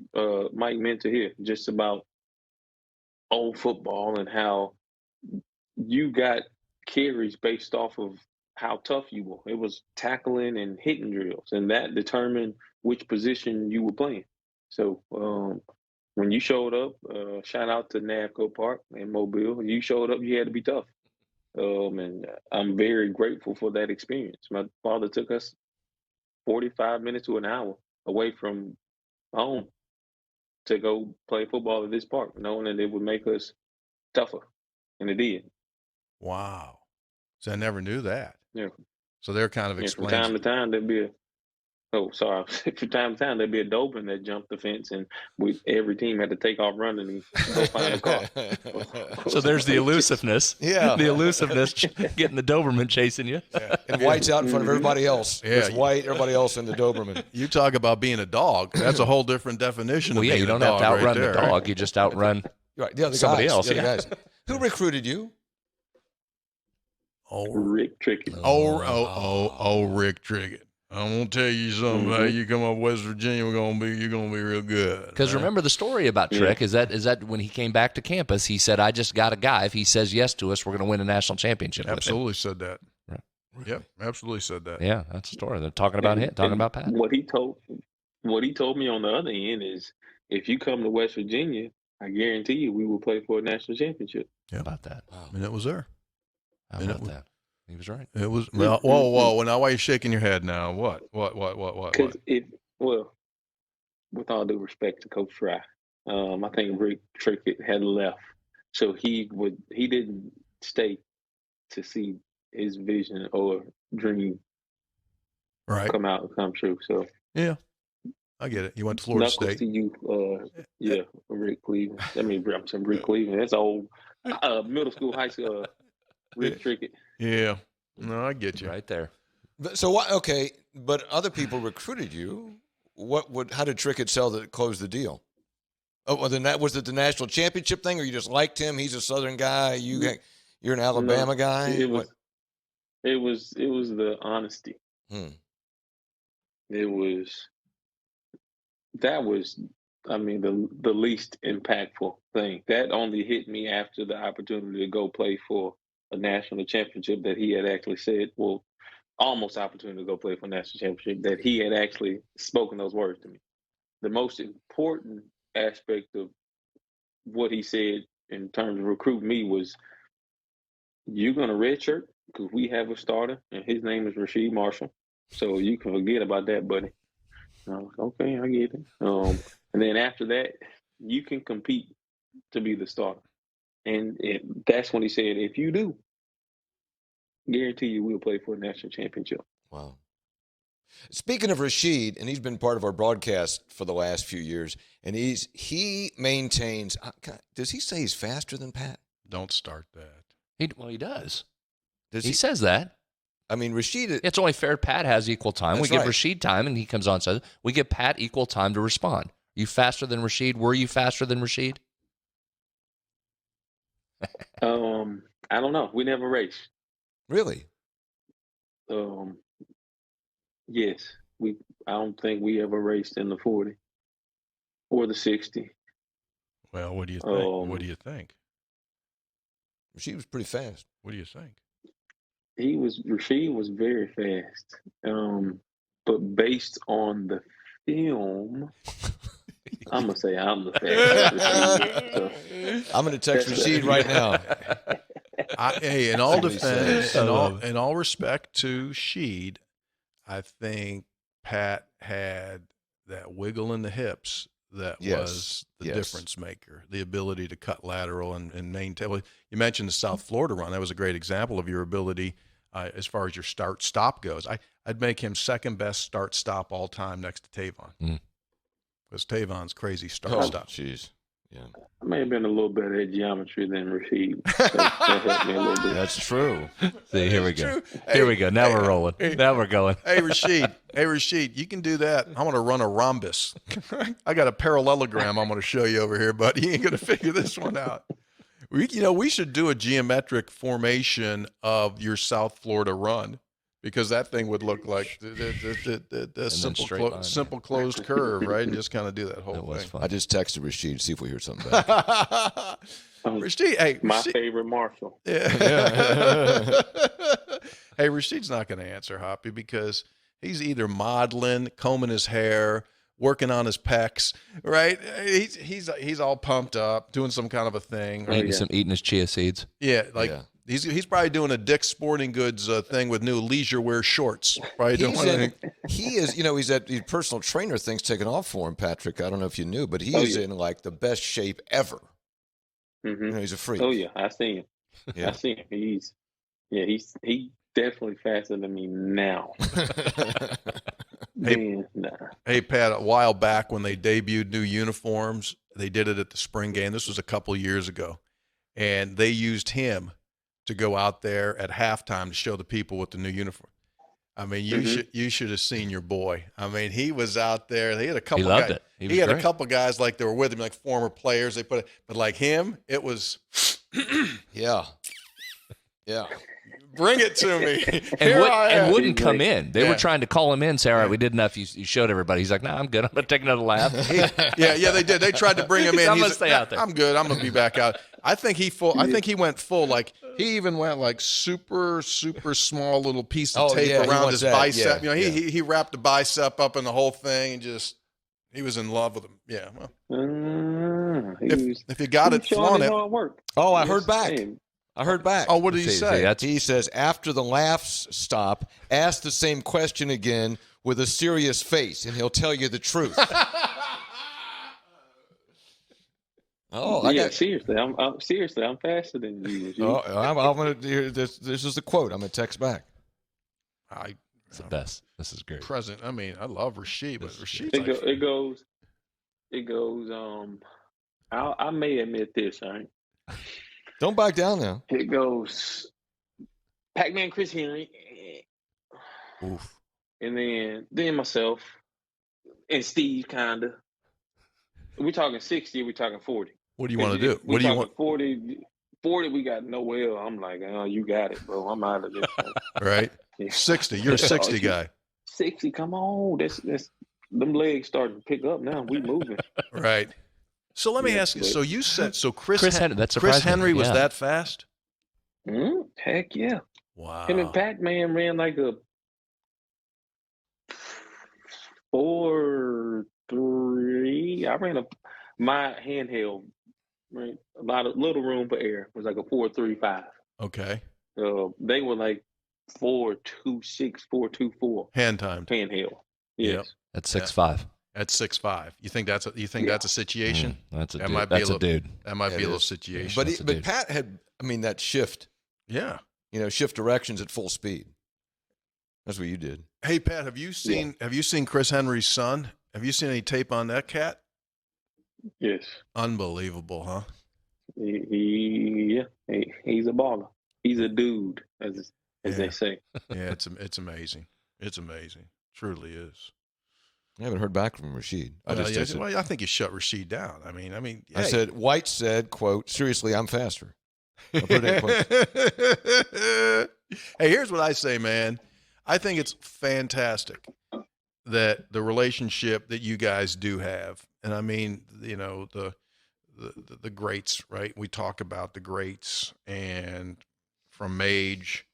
Mike Mentor here just about old football and how you got carries based off of how tough you were. It was tackling and hitting drills, and that determined which position you were playing. So when you showed up, shout out to Navco Park in Mobile, you showed up, you had to be tough. And I'm very grateful for that experience. My father took us 45 minutes to an hour away from home to go play football at this park, knowing that it would make us tougher, and it did. Wow. So I never knew that. Yeah. So they're kind of explaining. From time to time, there'd be from time to time, there'd be a Doberman that jumped the fence, and every team had to take off running and go find a car. So there's the elusiveness. Yeah. The elusiveness, getting the Doberman chasing you. Yeah. And White's out in front of everybody else. Yeah. It's White, everybody else in the Doberman. You talk about being a dog. That's a whole different definition of being a dog. You don't have to outrun the dog. You just outrun somebody else. The other guys. Who recruited you? Rick Trickett. Rick Trickett. I'm gonna tell you something. Mm-hmm. You come up West Virginia, you're gonna be real good. Because remember the story about Trick is that when he came back to campus, he said, "I just got a guy. If he says yes to us, we're gonna win a national championship." Absolutely said that. Right. Yep, absolutely said that. Yeah, that's the story. They're talking about him, talking about Pat. What he told me on the other end is, if you come to West Virginia, I guarantee you we will play for a national championship. Yeah, how about that? Wow. And it was there. How about that? He was right. It was. Well, whoa. Well, now why are you shaking your head now? What? Because with all due respect to Coach Fry, I think Rick Trickett had left, so he didn't stay to see his vision or dream come true. So yeah, I get it. You went to Florida State. To you, Rick Cleveland. I'm saying Rick Cleveland. That's old middle school, high school. Rick Trickett. Yeah. No, I get you. Right there. So what? Okay, but other people recruited you. How did Trickett close the deal? Oh, well, then was it the national championship thing, or you just liked him? He's a Southern guy. You're an Alabama guy. It was the honesty. That was the least impactful thing. That only hit me after the opportunity to go play for a national championship that he had actually said, almost opportunity to go play for a national championship, that he had actually spoken those words to me. The most important aspect of what he said in terms of recruiting me was, you're going to redshirt because we have a starter, and his name is Rasheed Marshall. So you can forget about that, buddy. And I was like, okay, I get it. And then after that, you can compete to be the starter. And that's when he said, if you do, guarantee you we'll play for a national championship. Wow. Speaking of Rashid, and he's been part of our broadcast for the last few years, and he maintains. Does he say he's faster than Pat? Don't start that. He does. He says that. I mean, Rashid. It's only fair Pat has equal time. That's we give right. Rashid time, and he comes on and says, we give Pat equal time to respond. Are you faster than Rashid? Were you faster than Rashid? I don't know. We never raced. Really? Yes. I don't think we ever raced in the 40 or the 60. Well, what do you think? What do you think? Rashid was pretty fast. What do you think? Rashid was very fast. But based on the film, I'm gonna say I'm the fastest. So, I'm gonna text Rashid right now. Hey, in all defense, in all respect to Sheed, I think Pat had that wiggle in the hips that was the difference maker, the ability to cut lateral and maintain. Well, you mentioned the South Florida run. That was a great example of your ability as far as your start-stop goes. I'd make him second best start-stop all time next to Tavon. Because Tavon's crazy start-stop. Jeez. Yeah. I may have been a little better at geometry than Rashid. That helped me a little bit. That's true. See, here we go. Here we go. Now we're rolling. Now we're going. Hey, Rashid, you can do that. I'm going to run a rhombus. I got a parallelogram I'm going to show you over here, buddy. You ain't going to figure this one out. We should do a geometric formation of your South Florida run, because that thing would look like the simple closed curve, right? And just kind of do that whole thing. Fun. I just texted Rashid to see if we hear something back. Rashid, hey, my favorite Marshall. Yeah. Hey, Rashid's not going to answer, Hoppy, because he's either modeling, combing his hair, working on his pecs, right? He's all pumped up, doing some kind of a thing. Eating his chia seeds. Yeah, He's probably doing a Dick's Sporting Goods thing with new leisure wear shorts. Probably he is, he's at the personal trainer thing's taken off for him, Patrick. I don't know if you knew, but he is in like the best shape ever. Mm-hmm. He's a freak. Oh yeah, I see him. Yeah. I see him. He's definitely faster than me now. Hey, Pat, a while back when they debuted new uniforms, they did it at the spring game. This was a couple years ago. And they used him to go out there at halftime to show the people with the new uniform. I mean, you should have seen your boy. I mean, he was out there. They had a couple. He loved it. He had a couple guys like they were with him, like former players. They put it, but like him, it was. Yeah. Bring it to me. And wouldn't come in. They were trying to call him in, say, all right, we did enough. You showed everybody. He's like, nah, I'm good. I'm going to take another lap. They did. They tried to bring him in. I'm going to stay out there. I'm good. I'm going to be back out. I think he went full. Like, he even went like super, super small little piece of tape around his bicep. Yeah, he wrapped the bicep up in the whole thing and just, he was in love with him. Yeah. Well, if you got it, flaunt it. Oh, I heard back. I heard back. Oh, what did he say? He says, after the laughs stop, ask the same question again with a serious face, and he'll tell you the truth. Seriously, I'm faster than you. I'm gonna. This is a quote. I'm gonna text back. It's the best. This is great. I mean, I love Rashid, but Rashid's it goes. I may admit this, all right? Don't back down now. It goes Pac-Man, Chris Henry, oof, and then myself and Steve, kinda. We're talking 60. We're talking 40. What do you want to do? What do you want? 40. We got Noel. I'm like, oh, you got it, bro. I'm out of this. Right. 60. You're a 60 guy. 60. Come on. That's them legs starting to pick up now. We moving. Right. So let me ask you. So you said Chris Henry was that fast? Heck yeah. Wow. Him and Pac-Man ran like a 4.3. I ran my handheld, right? A little room for air. It was like a 4.35. Okay. They were like 4.26, 4.24. Handheld. Yes. Yep. That's 6'5". At 6'5", you think that's a situation? That's a dude. That might be a little situation. But Pat had, that shift. Yeah. shift directions at full speed. That's what you did. Hey, Pat, have you seen Chris Henry's son? Have you seen any tape on that cat? Yes. Unbelievable, huh? He's a baller. He's a dude, as they say. Yeah, it's amazing. It's amazing. Truly is. I haven't heard back from Rashid. I think you shut Rashid down. I mean, I said, White said, quote, seriously, I'm faster. Hey, here's what I say, man. I think it's fantastic that the relationship that you guys do have. And I mean, the greats, right? We talk about the greats, and from Mage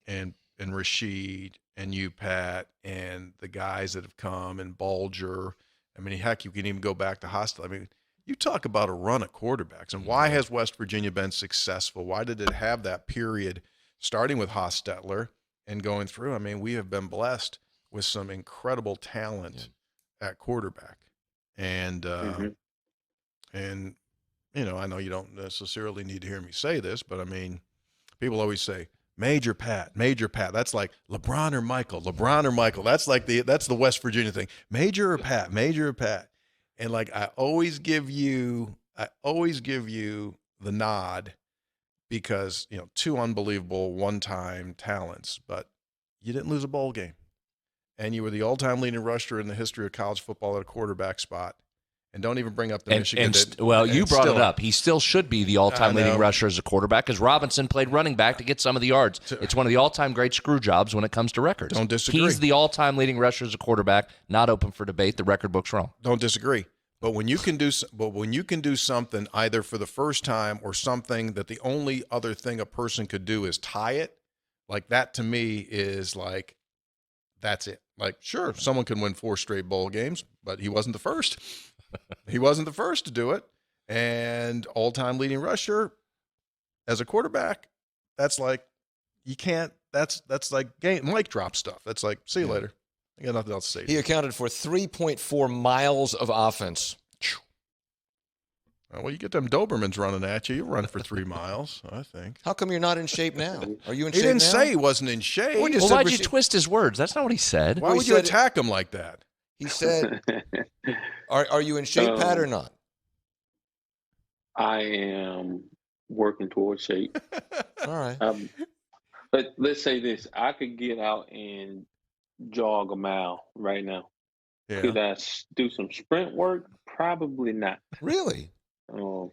and Rashid and you, Pat, and the guys that have come, and Bulger. I mean, heck, you can even go back to Hostetler. I mean, you talk about a run of quarterbacks, and why has West Virginia been successful? Why did it have that period starting with Hostetler and going through? I mean, we have been blessed with some incredible talent at quarterback. And, and, I know you don't necessarily need to hear me say this, but I mean, people always say, Major Pat. That's like LeBron or Michael. That's like that's the West Virginia thing. Major or Pat. And like, I always give you the nod because, two unbelievable one-time talents, but you didn't lose a bowl game. And you were the all-time leading rusher in the history of college football at a quarterback spot. And don't even bring up the Michigan. You brought it up. He still should be the all-time leading rusher as a quarterback because Robinson played running back to get some of the yards. It's one of the all-time great screw jobs when it comes to records. Don't disagree. He's the all-time leading rusher as a quarterback, not open for debate. The record book's wrong. Don't disagree. But when you can do something either for the first time or something that the only other thing a person could do is tie it, like that to me is like, that's it. Like, sure, someone can win 4 straight bowl games, but he wasn't the first. He wasn't the first to do it. And all-time leading rusher as a quarterback, that's like, you can't, that's like mic drop stuff. That's like, see you later. I got nothing else to say. He accounted for 3.4 miles of offense. Well, you get them Dobermans running at you. You run for 3 miles, I think. How come you're not in shape now? Are you in shape now? He didn't say he wasn't in shape. Well, why'd you twist his words? That's not what he said. Why would you attack him like that? He said, are you in shape, Pat, or not? I am working towards shape. All right. But let's say this. I could get out and jog a mile right now. Yeah. Could I do some sprint work? Probably not. Really? Well,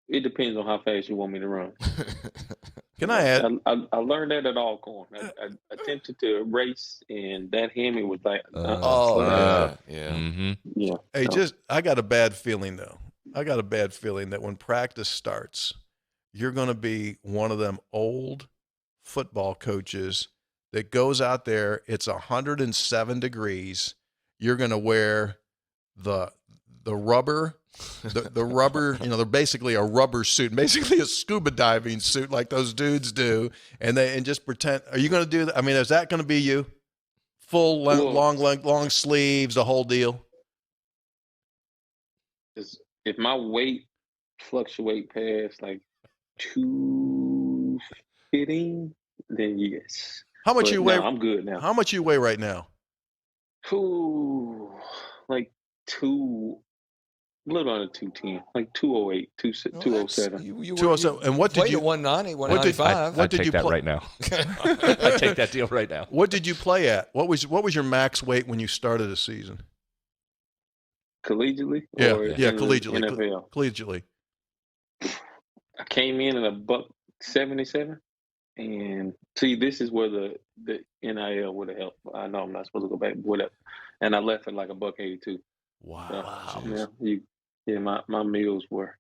it depends on how fast you want me to run. Can I add? I learned that at Alcorn. I attempted to race, and that Hemi was like, yeah. Mm-hmm. Yeah. Hey, I got a bad feeling, though. I got a bad feeling that when practice starts, you're going to be one of them old football coaches that goes out there. It's 107 degrees. You're going to wear the rubber, the rubber, they're basically a rubber suit, basically a scuba diving suit like those dudes do. And just pretend, are you going to do that? I mean, is that going to be you? Full long sleeves, the whole deal? If my weight fluctuate past like 215, then yes. How much you weigh? I'm good now. How much you weigh right now? Like a little under 210, like 208, 207. 207. And what did you? 190, 195. What did you play right now? I take that deal right now. What did you play at? What was your max weight when you started a season? Collegiately? Yeah, collegiately. NFL? Collegiately. I came in at $177, and see, this is where the NIL would have helped. I know I'm not supposed to go back, whatever. And I left at like $182. Wow. So, my meals were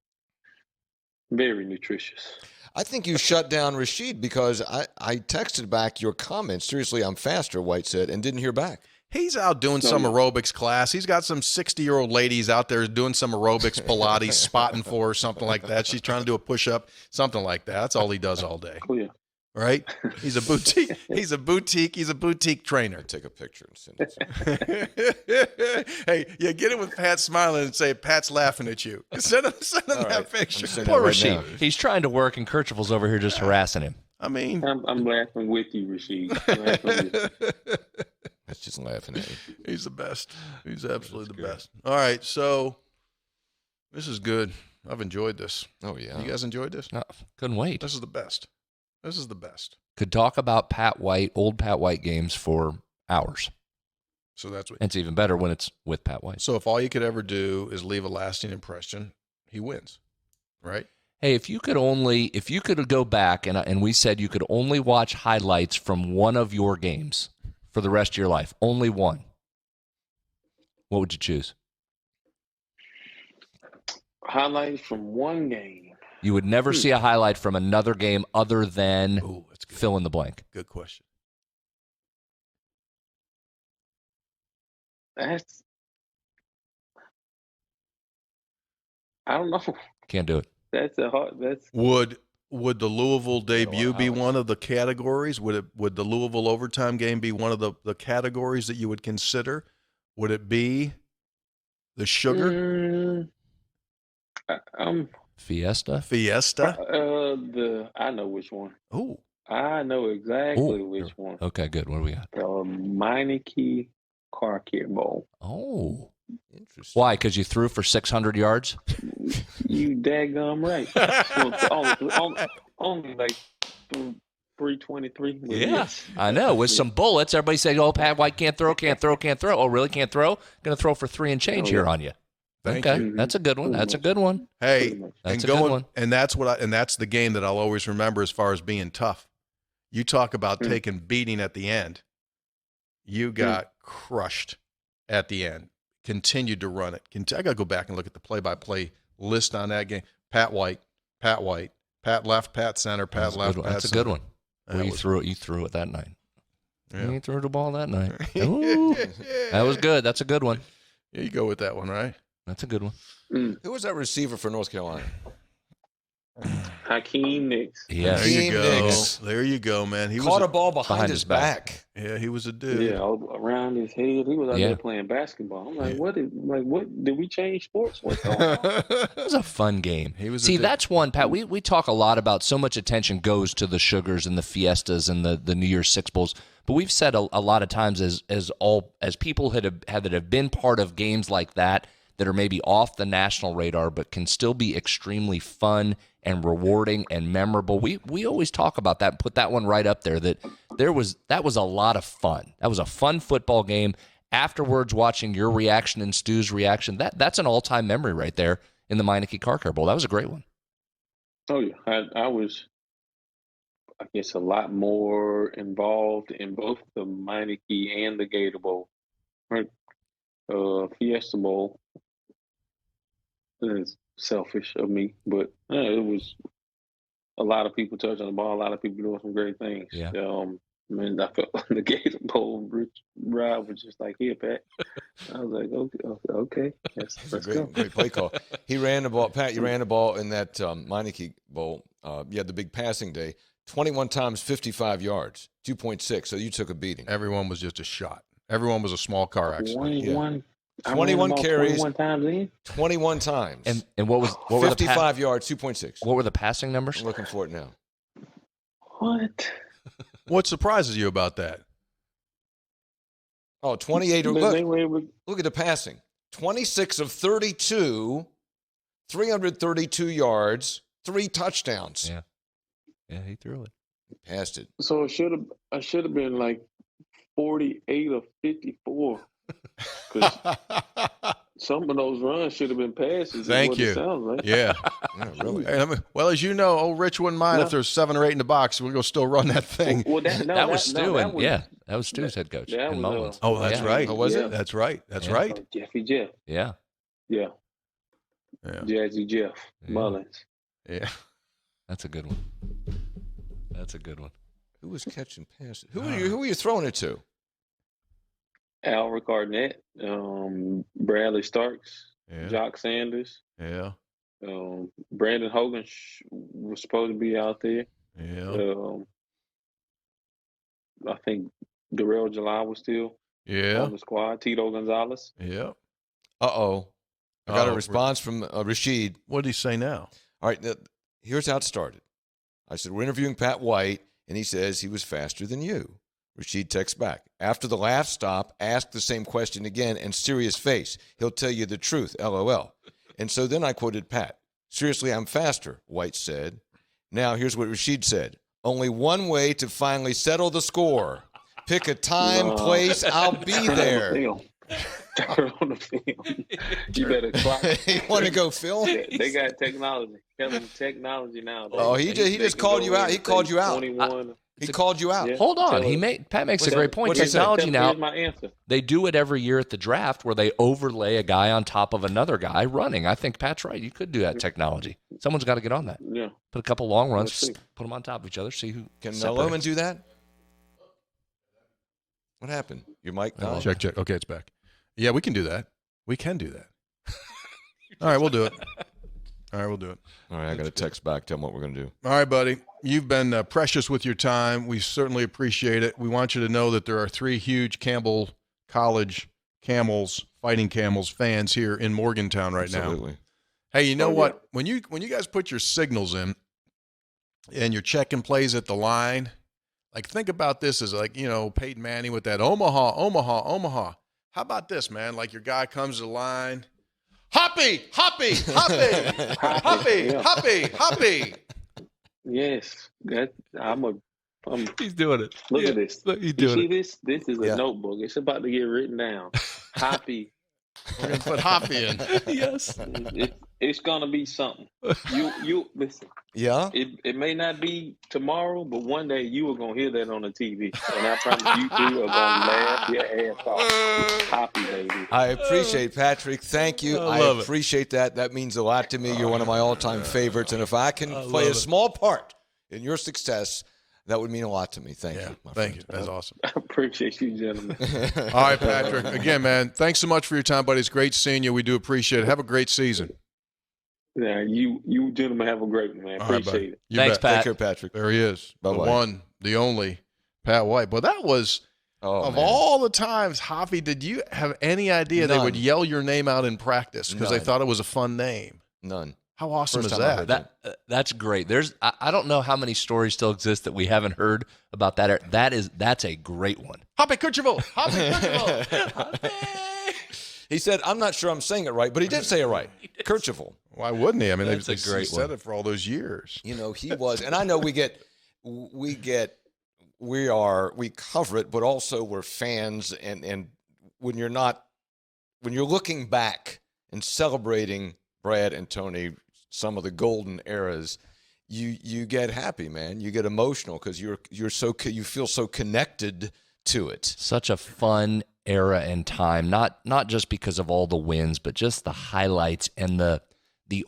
very nutritious. I think you shut down Rashid because I texted back your comments. Seriously, I'm faster, White said, and didn't hear back. He's out doing some aerobics class. He's got some 60-year-old ladies out there doing some aerobics, Pilates, spotting for her, something like that. She's trying to do a push-up, something like that. That's all he does all day. Oh, yeah. right? He's a boutique. He's a boutique trainer. Take a picture and send it to me. Hey, yeah, get it with Pat smiling and say Pat's laughing at you. Send him that picture. Poor Rasheed. He's trying to work, and Kercheval's over here just harassing him. I mean, I'm laughing with you, Rasheed. That's just laughing at you. He's the best. He's absolutely the best. All right, so this is good. I've enjoyed this. Oh, yeah. You guys enjoyed this? No, couldn't wait. This is the best. This is the best. Could talk about old Pat White games for hours. So that's what. And it's even better when it's with Pat White. So if all you could ever do is leave a lasting impression, he wins, right? Hey, if you could go back and we said you could only watch highlights from one of your games for the rest of your life, only one, what would you choose? Highlights from one game. You would never see a highlight from another game other than fill in the blank. Good question. I don't know. Can't do it. That's Would the Louisville debut be one of the categories? Would the Louisville overtime game be one of the categories that you would consider? Would it be the sugar? Fiesta? I know which one. Oh. I know exactly which one. Okay, good. What do we got? Meineke Car Care Bowl. Oh. Interesting. Why? Because you threw for 600 yards? You daggum right. only like 323. Yeah, I know. With some bullets, everybody said, "Oh, Pat White can't throw. Oh, really? Can't throw? Going to throw for 3 and change here on you." Thank you. That's a good one. That's a good one. Hey, that's a good one. And that's that's the game that I'll always remember as far as being tough. You talk about taking beating at the end. You got crushed at the end. Continued to run it. I got to go back and look at the play-by-play list on that game. Pat White, Pat left, Pat center, Pat left. That's a good one. You threw it that night. Yeah. You threw the ball that night. Ooh, that was good. That's a good one. Yeah, you go with that one, right? That's a good one. Who was that receiver for North Carolina? Hakeem Nicks. Yeah, there you go. There you go, man. He caught a ball behind his back. Yeah, he was a dude. Yeah, around his head. He was out there playing basketball. I'm like, what did we change sports? What's going on? It was a fun game. That's one, Pat. We talk a lot about so much attention goes to the Sugars and the Fiestas and the New Year's Six Bowls. But we've said a lot of times as people that have been part of games like that are maybe off the national radar but can still be extremely fun and rewarding and memorable. We always talk about that and put that one right up there, that was a lot of fun. That was a fun football game. Afterwards, watching your reaction and Stu's reaction, that's an all-time memory right there in the Meineke Car Care Bowl. That was a great one. Oh, yeah. I was, I guess, a lot more involved in both the Meineke and the Gator Bowl. Right? Fiesta Bowl. It's selfish of me, but it was a lot of people touching the ball, a lot of people doing some great things. Yeah. I felt the Gator Bowl ride was just like, here, Pat. I was like, okay. Let's go. Great play call. He ran the ball. Pat, you ran the ball in that Meineke Bowl. You had the big passing day. 21 times 55 yards, 2.6. So you took a beating. Everyone was just a shot. Everyone was a small car accident. 21 carries, 21 times in. 21 times. And what was 55 yards, 2.6. What were the passing numbers? I'm looking for it now. What? What surprises you about that? Oh, 28. Look at the passing. 26 of 32, 332 yards, 3 touchdowns. Yeah, he threw it. He passed it. So I should have been like 48 of 54. Some of those runs should have been passes. Thank you. It sounds like. Yeah. Really. Well, as you know, old Rich wouldn't mind if there's 7 or 8 in the box. We're going to still run that thing. That was Stu. That was Stu's head coach in Mullins. That's right. Oh, was it? That's right. That's right. Jeffy Jeff. Yeah. Jazzy Jeff Mullins. Yeah. That's a good one. Who was catching passes? Who were you throwing it to? Alric Arnett, Bradley Starks, Jock Sanders. Yeah. Brandon Hogan was supposed to be out there. Yeah. I think Darrell July was still on the squad. Tito Gonzalez. Yeah. Uh-oh. I got a response from Rashid. What did he say now? All right, here's how it started. I said, we're interviewing Pat White, and he says he was faster than you. Rashid texts back. After the laugh stop, ask the same question again and serious face. He'll tell you the truth, LOL. And so then I quoted Pat. Seriously, I'm faster, White said. Now here's what Rashid said. Only one way to finally settle the score. Pick a time, place, I'll be there. Turn on the film. You better clock. You want to go film? They got technology. Tell them technology now. Oh, he just called you out. He called you out. He called you out. Yeah. Hold on. Pat makes a great point. Technology now, here's my answer. They do it every year at the draft where they overlay a guy on top of another guy running. I think Pat's right. You could do that technology. Someone's got to get on that. Yeah. Put a couple long runs, put them on top of each other, see who can Loman do that? What happened? Your mic? Check. Okay, it's back. Yeah, we can do that. We can do that. All right, we'll do it. All right, I got a text back. Tell them what we're going to do. All right, buddy. You've been precious with your time. We certainly appreciate it. We want you to know that there are 3 huge Campbell College Fighting Camels fans here in Morgantown right Absolutely. now. Hey, you know what? When you guys put your signals in and you're checking plays at the line, like think about this as like, Peyton Manning with that Omaha. How about this, man? Like your guy comes to the line, Hoppy. Yes, He's doing it. Look at this. He's doing this? This is a notebook. It's about to get written down. Hoppy. We're gonna put Hoppy in. Yes. It's gonna be something. You listen. Yeah. It may not be tomorrow, but one day you are gonna hear that on the TV, and I promise you 2 are gonna laugh your ass off. Hoppy, baby. I appreciate Patrick. Thank you. I appreciate that. That means a lot to me. You're one of my all-time favorites, and if I can play a small part in your success, that would mean a lot to me. Thank you. Thank you. That's awesome. I appreciate you, gentlemen. All right, Patrick. Again, man, thanks so much for your time, buddy. It's great seeing you. We do appreciate it. Have a great season. Yeah, you gentlemen have a great one, man. Appreciate it. Thanks, Pat. Take care, Patrick. There he is. Bye-bye. The one, the only, Pat White. But that was, all the times, Hoppy, did you have any idea they would yell your name out in practice because they thought it was a fun name? None. How awesome First is time that? That's great. I don't know how many stories still exist that we haven't heard about that. That's a great one. Hoppy Kutcherville. He said, I'm not sure I'm saying it right, but he did say it right. Kercheval. Why wouldn't he? I mean, That's a great he said it for all those years. He was. And I know we cover it, but also we're fans. And when you're looking back and celebrating Brad and Tony, some of the golden eras, you get happy, man. You get emotional because you feel so connected to it. Such a fun era and time, not just because of all the wins, but just the highlights and the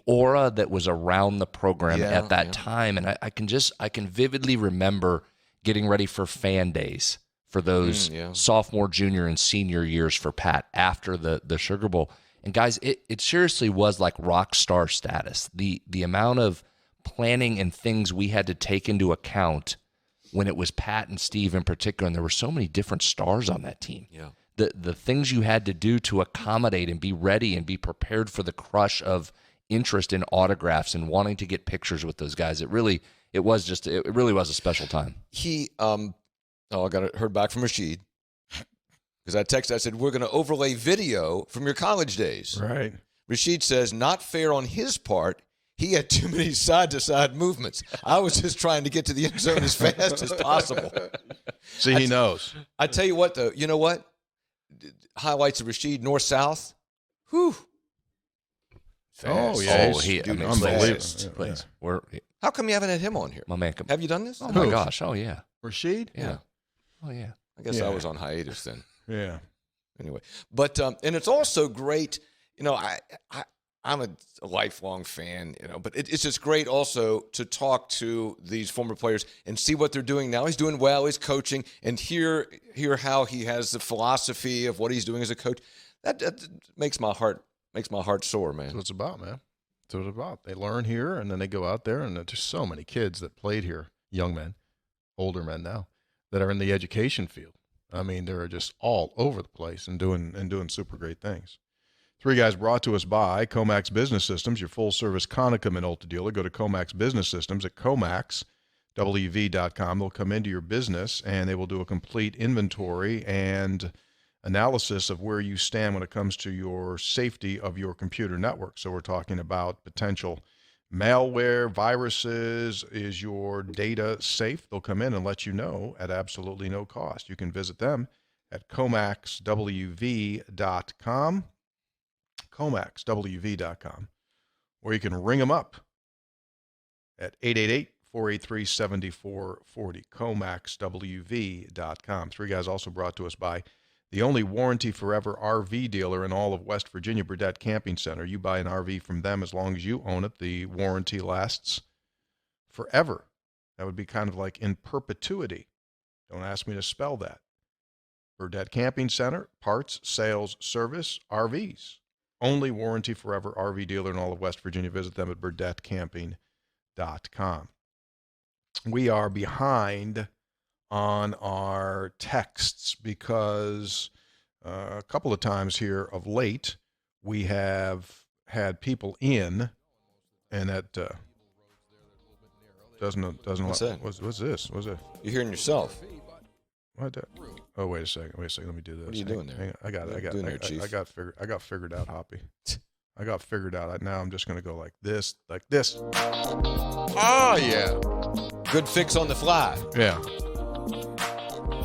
aura that was around the program at that time. And I can vividly remember getting ready for fan days for those sophomore, junior, and senior years for Pat after the Sugar Bowl. And guys, it seriously was like rock star status. The amount of planning and things we had to take into account when it was Pat and Steve in particular, and there were so many different stars on that team. Yeah. The things you had to do to accommodate and be ready and be prepared for the crush of interest in autographs and wanting to get pictures with those guys. It really was a special time. I heard back from Rashid because I said, we're going to overlay video from your college days. Right. Rashid says, not fair on his part. He had too many side-to-side movements. I was just trying to get to the end zone as fast as possible. See, he knows. I tell you what, though. You know what? Highlights of Rashid, north-south. Whew. Fast. Oh, yeah. Unbelievable. Please. How come you haven't had him on here? My man. Have you done this? Oh, my gosh. Oh, yeah. Rashid? Yeah. Oh, yeah. I guess I was on hiatus then. Yeah. Anyway. But, and it's also great, I'm a lifelong fan, but it's just great also to talk to these former players and see what they're doing now. He's doing well, he's coaching, and hear how he has the philosophy of what he's doing as a coach. That makes my heart soar, man. That's what it's about, man. That's what it's about. They learn here, and then they go out there, and there's just so many kids that played here, young men, older men now, that are in the education field. I mean, they're just all over the place and doing super great things. Three Guys brought to us by Comax Business Systems, your full-service Konica Minolta dealer. Go to Comax Business Systems at comaxwv.com. They'll come into your business, and they will do a complete inventory and analysis of where you stand when it comes to your safety of your computer network. So we're talking about potential malware, viruses. Is your data safe? They'll come in and let you know at absolutely no cost. You can visit them at comaxwv.com. comaxwv.com, or you can ring them up at 888-483-7440, comaxwv.com. Three Guys also brought to us by the only warranty forever RV dealer in all of West Virginia, Burdett Camping Center. You buy an RV from them as long as you own it. The warranty lasts forever. That would be kind of like in perpetuity. Don't ask me to spell that. Burdett Camping Center, parts, sales, service, RVs. Only warranty forever RV dealer in all of West Virginia. Visit them at burdettcamping.com. We are behind on our texts because a couple of times here of late we have had people in, and that doesn't What's that? What's this? What's that? You're hearing yourself. What? Oh, wait a second. Let me do this. What are you doing there? Hang on. I got figured out, Hoppy. I got figured out. Now I'm just going to go like this. Oh, yeah. Good fix on the fly. Yeah.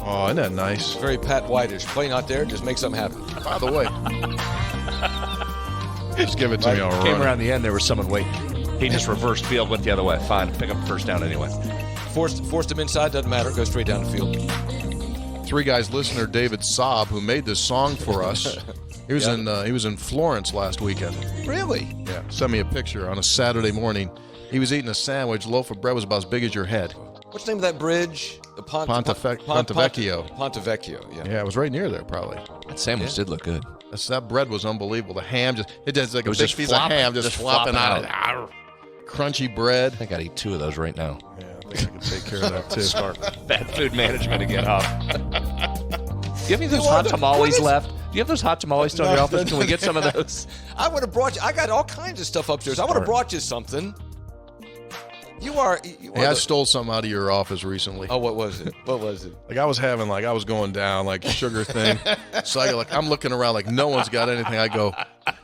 Oh, isn't that nice? Very Pat White-ish. Play not there, just make something happen. By the way, just give it to me all right. Came around the end, there was someone waiting. He just reversed field, went the other way. Fine, pick up first down anyway. Forced him inside, doesn't matter. Go straight down the field. Three Guys listener David Saab, who made this song for us. He was in Florence last weekend. Really? Yeah. Sent me a picture on a Saturday morning. He was eating a sandwich. Loaf of bread was about as big as your head. What's the name of that bridge? The Pontevecchio. Pontevecchio. Yeah. Yeah, it was right near there, probably. That sandwich did look good. That bread was unbelievable. The ham it just like a big just piece flopping, of ham just flopping out. Crunchy bread. I think I'd eat 2 of those right now. Yeah, I think I can take care of that too. Bad food management again, huh? Do you have any of those hot tamales left? Do you have those hot tamales still in your office? Can we get some of those? I would have brought you. I got all kinds of stuff upstairs. I would have brought you something. I stole something out of your office recently. Oh, what was it? Like I was going down like sugar thing. So I'm looking around like no one's got anything. I go,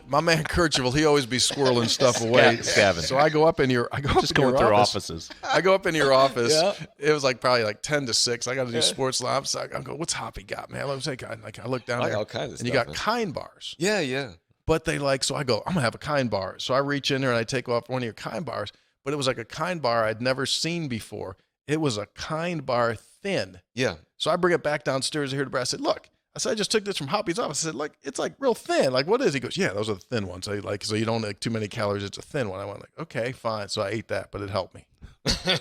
my man Kirchhoff, he always be squirreling stuff away. So I go up in your offices. I go up in your office. Yeah. It was like probably like 10 to 6. I got to do sports labs. So I go, what's Hoppy got, man? I look down there. All kinds of and stuff, you got Kind bars. Yeah. But so I go, I'm gonna have a Kind bar. So I reach in there and I take off one of your Kind bars. But it was like a Kind bar I'd never seen before. It was a Kind bar thin. Yeah. So I bring it back downstairs here to Brad. I said, look, I just took this from Hoppy's office. I said, look, it's like real thin. Like, what is it? He goes, yeah, those are the thin ones. So you don't like too many calories. It's a thin one. I went like, okay, fine. So I ate that, but it helped me.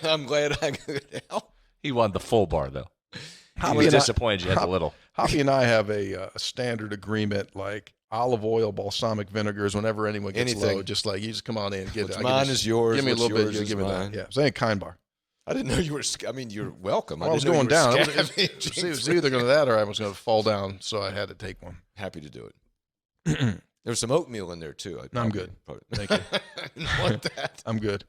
I'm glad I could help. He wanted the full bar, though. He was disappointed you had the little. Hoppy and I have a standard agreement, like olive oil, balsamic vinegars, whenever anyone gets low, just like, you just come on in and get it. Mine is yours. Give me a little bit. You give me that. Yeah. So I ain't Kind bar. I didn't know you were. You're welcome. Well, I was going down. It was either going to that or I was going to fall down, so I had to take one. Happy to do it. There's some oatmeal in there, too. I'm good. Thank you. I didn't want that. I'm good.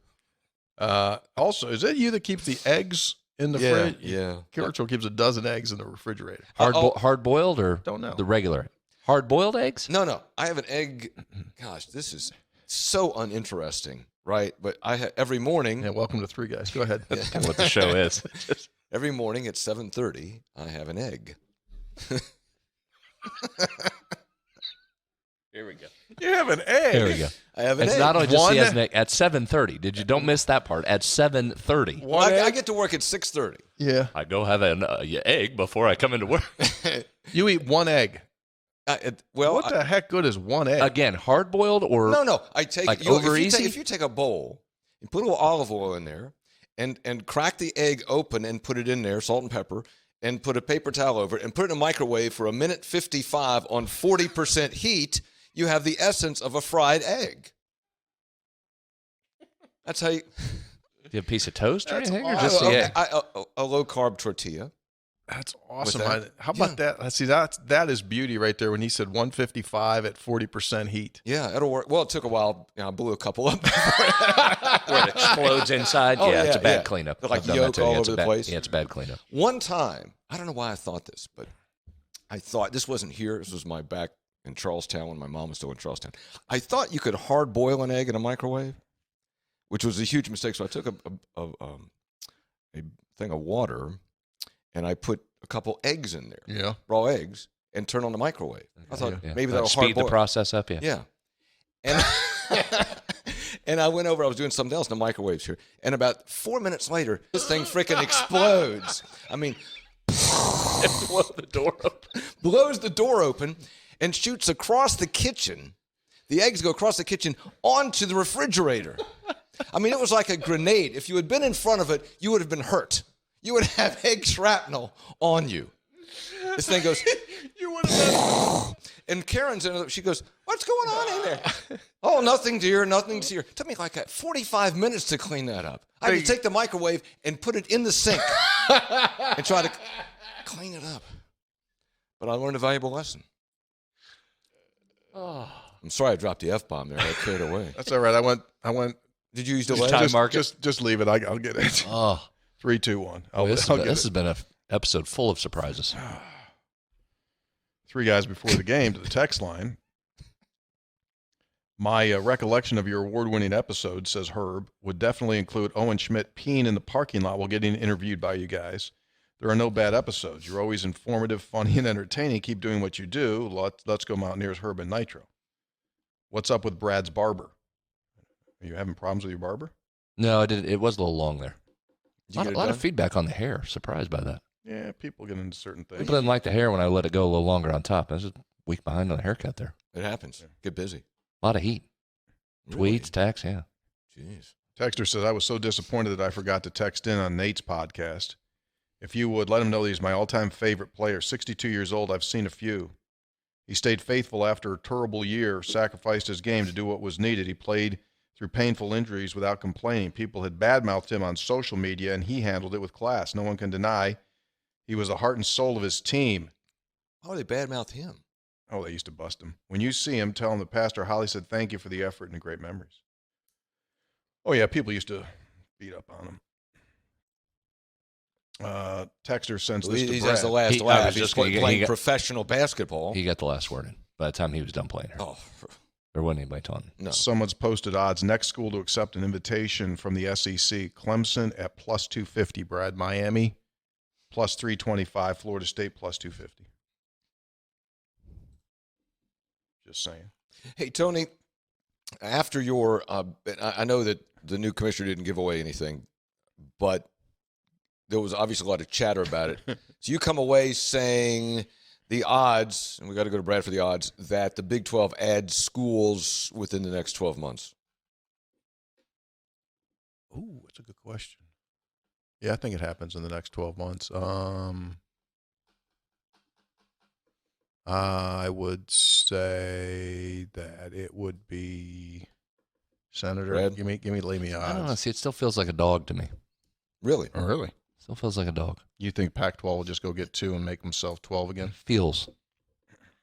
Also, is that you that keeps the eggs in the fridge? Yeah. Kirchhoff keeps a dozen eggs in the refrigerator. Hard-boiled or don't know. The regular? Hard-boiled eggs? No. I have an egg. Gosh, this is so uninteresting, right? But every morning. Yeah, welcome to Three Guys. Go ahead. That's kind of what the show is. Every morning at 7:30, I have an egg. Here we go. You have an egg. Here we go. I have an egg. It's not only just he has an egg at 7:30. Don't miss that part. At 7:30. Well, I get to work at 6:30. Yeah. I go have an egg before I come into work. You eat one egg. What the heck good is one egg? Again, hard boiled or no? I take like over easy. If you take a bowl and put a little olive oil in there, and crack the egg open and put it in there, salt and pepper, and put a paper towel over it, and put it in a microwave for 1:55 on 40% heat, you have the essence of a fried egg. That's how you. Do you have a piece of toast or anything, or just the egg? A low carb tortilla. That's awesome. How about that? See, that is beauty right there when he said 155 at 40% heat. Yeah, it'll work. Well, it took a while. I blew a couple up. Where it explodes inside. Oh, it's a bad cleanup. Like yolk all over the place. Yeah, it's a bad cleanup. One time, I don't know why I thought this, but I thought this wasn't here. This was my back in Charlestown when my mom was still in Charlestown. I thought you could hard boil an egg in a microwave, which was a huge mistake. So I took a thing of water and I put a couple eggs in there, raw eggs, and turned on the microwave. I thought maybe that'll speed the process up. Yeah. And and I went over. I was doing something else in the microwaves here, and about 4 minutes later, this thing freaking explodes. I mean, blows the door open, and shoots across the kitchen. The eggs go across the kitchen onto the refrigerator. I mean, it was like a grenade. If you had been in front of it, you would have been hurt. You would have egg shrapnel on you. This thing goes. You would have been. And Karen's in it. She goes, "What's going on in there?" "Oh, nothing, dear. Nothing, dear." It took me like 45 minutes to clean that up. I had to take the microwave and put it in the sink and try to clean it up. But I learned a valuable lesson. Oh. I'm sorry I dropped the F-bomb there. I cleared away. That's all right. I went. Did you use delay? Just leave it. I'll get it. Oh. 3, 2, 1. This has been an episode full of surprises. 3 guys before the game to the text line. My recollection of your award-winning episode, says Herb, would definitely include Owen Schmidt peeing in the parking lot while getting interviewed by you guys. There are no bad episodes. You're always informative, funny, and entertaining. Keep doing what you do. Let's go Mountaineers, Herb and Nitro. What's up with Brad's barber? Are you having problems with your barber? No, it was a little long there. A lot of feedback on the hair. Surprised by that. Yeah, people get into certain things. People didn't like the hair when I let it go a little longer on top. I was just a week behind on the haircut there. It happens. Get busy. A lot of heat. Really? Tweets, texts, yeah. Jeez. Texter says, I was so disappointed that I forgot to text in on Nate's podcast. If you would, let him know he's my all-time favorite player. 62 years old, I've seen a few. He stayed faithful after a terrible year, sacrificed his game to do what was needed. He played through painful injuries without complaining. People had badmouthed him on social media, and he handled it with class. No one can deny he was the heart and soul of his team. How would they badmouth him? Oh, they used to bust him. When you see him, tell him that Pastor Holly said thank you for the effort and the great memories. Oh, yeah, people used to beat up on him. Texter sends this to Brad. He has the last laugh. He's playing professional basketball. He got the last word in by the time he was done playing her. Oh. There wasn't anybody taunting. No. Someone's posted odds. Next school to accept an invitation from the SEC. Clemson at plus 250, Brad. Miami, plus 325. Florida State, plus 250. Just saying. Hey, Tony, after your I know that the new commissioner didn't give away anything, but there was obviously a lot of chatter about it. So you come away saying the odds, and we got to go to Brad for the odds, that the Big 12 adds schools within the next 12 months. Ooh, that's a good question. Yeah, I think it happens in the next 12 months. I would say that it would be Senator. Brad? Give me odds. I don't know. See, it still feels like a dog to me. Really? Oh, really? Still feels like a dog. You think Pac-12 will just go get 2 and make themselves 12 again? Feels.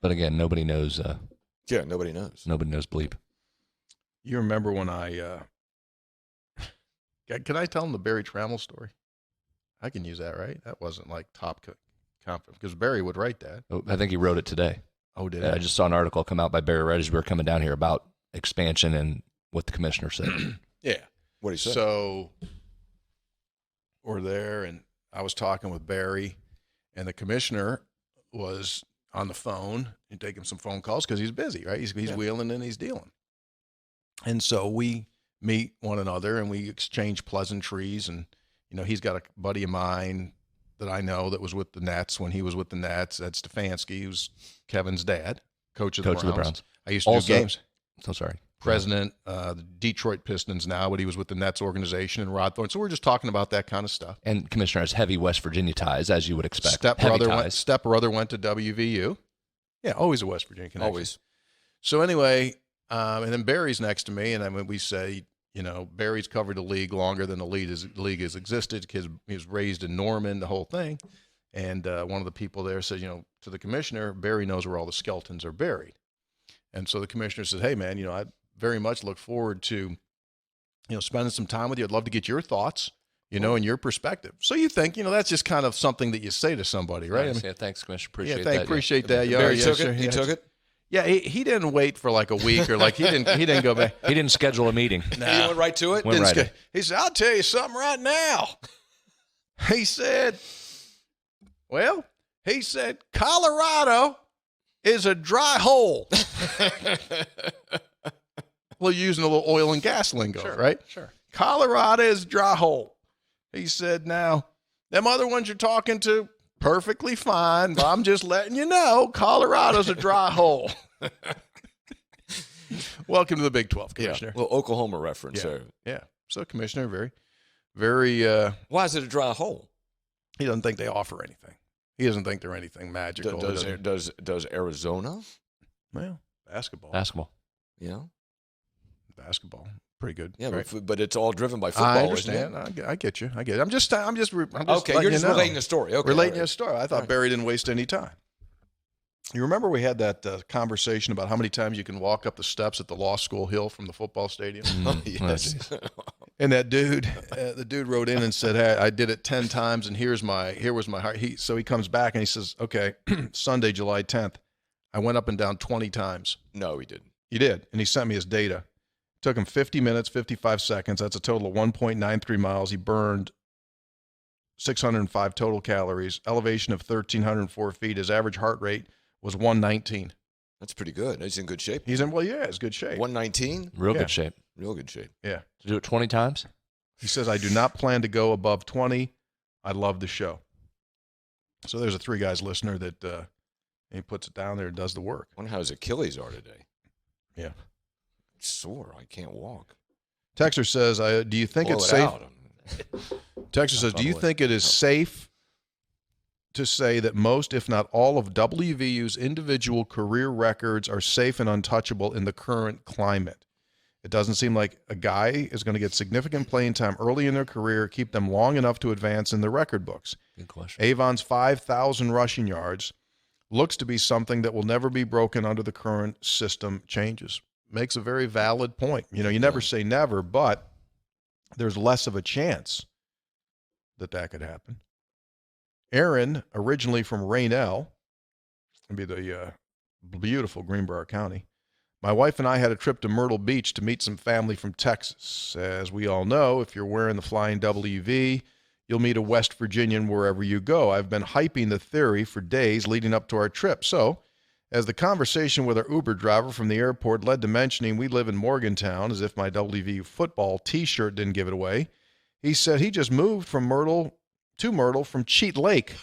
But again, nobody knows. Yeah, nobody knows. Nobody knows bleep. You remember when I can I tell them the Barry Trammell story? I can use that, right? That wasn't like top confident because Barry would write that. Oh, I think he wrote it today. Oh, did he? I just saw an article come out by Barry right as we were coming down here about expansion and what the commissioner said. Yeah. What he said. So we're there, and I was talking with Barry, and the commissioner was on the phone and taking some phone calls because he's busy, right? He's wheeling and he's dealing. And so we meet one another, and we exchange pleasantries. And, you know, he's got a buddy of mine that I know that was with the Nets when he was with the Nets. That's Stefanski, who's Kevin's dad, coach of the Browns. I used to do games. So sorry. President, the Detroit Pistons now, but he was with the Nets organization and Rod Thorne. So we're just talking about that kind of stuff. And Commissioner has heavy West Virginia ties, as you would expect. Stepbrother went to WVU. Yeah, always a West Virginia connection. Always. So anyway, and then Barry's next to me, and then we say, you know, Barry's covered the league longer than the league has existed because he was raised in Norman, the whole thing. And one of the people there said, to the commissioner, Barry knows where all the skeletons are buried. And so the commissioner said, hey, man, I very much look forward to, spending some time with you. I'd love to get your thoughts, and your perspective. So you think, that's just kind of something that you say to somebody, right? Nice. Thanks, Commissioner. Appreciate that. Appreciate that. Barry took it? He took it? Yeah, he didn't wait for like a week or like he didn't go back. He didn't schedule a meeting. Nah. He went right to it? He said, I'll tell you something right now. He said, Colorado is a dry hole. Well, using a little oil and gas lingo, right? Sure. Colorado is a dry hole. He said, now, them other ones you're talking to, perfectly fine, but I'm just letting you know, Colorado's a dry hole. Welcome to the Big 12, Commissioner. Yeah. Well, Oklahoma reference there. Yeah. So, Commissioner, very. Why is it a dry hole? He doesn't think they offer anything. He doesn't think they're anything magical. Does Arizona? Well, basketball. Yeah. Basketball. Pretty good. Yeah, right? but it's all driven by football. I understand. I get you. I'm just okay, you're just relating a story. Okay, relating a story. I thought Barry didn't waste any time. You remember we had that conversation about how many times you can walk up the steps at the law school hill from the football stadium? Yes. And that dude, the dude wrote in and said, hey, I did it 10 times, and here was my heart. So he comes back and he says, okay, Sunday, July 10th, I went up and down 20 times. No, he didn't. He did, and he sent me his data. Took him 50 minutes, 55 seconds. That's a total of 1.93 miles. He burned 605 total calories, elevation of 1,304 feet. His average heart rate was 119. That's pretty good. He's in good shape. He's good shape. 119? Good shape. Real good shape. Yeah. To do it 20 times? He says, I do not plan to go above 20. I love the show. So there's a 3 Guys listener that he puts it down there and does the work. I wonder how his Achilles are today. Yeah. Sore. I can't walk. Texter says, do you think it's safe? Texter says, do you think it is safe to say that most, if not all, of WVU's individual career records are safe and untouchable in the current climate? It doesn't seem like a guy is going to get significant playing time early in their career, keep them long enough to advance in the record books. Good question. Avon's 5,000 rushing yards looks to be something that will never be broken under the current system changes. Makes a very valid point. You never say never, but there's less of a chance that could happen. Aaron, originally from Raynell, would be the beautiful Greenbrier County. My wife and I had a trip to Myrtle Beach to meet some family from Texas. As we all know, if you're wearing the flying WV, you'll meet a West Virginian wherever you go. I've been hyping the theory for days leading up to our trip. So, as the conversation with our Uber driver from the airport led to mentioning we live in Morgantown, as if my WVU football T-shirt didn't give it away, he said he just moved from Myrtle from Cheat Lake.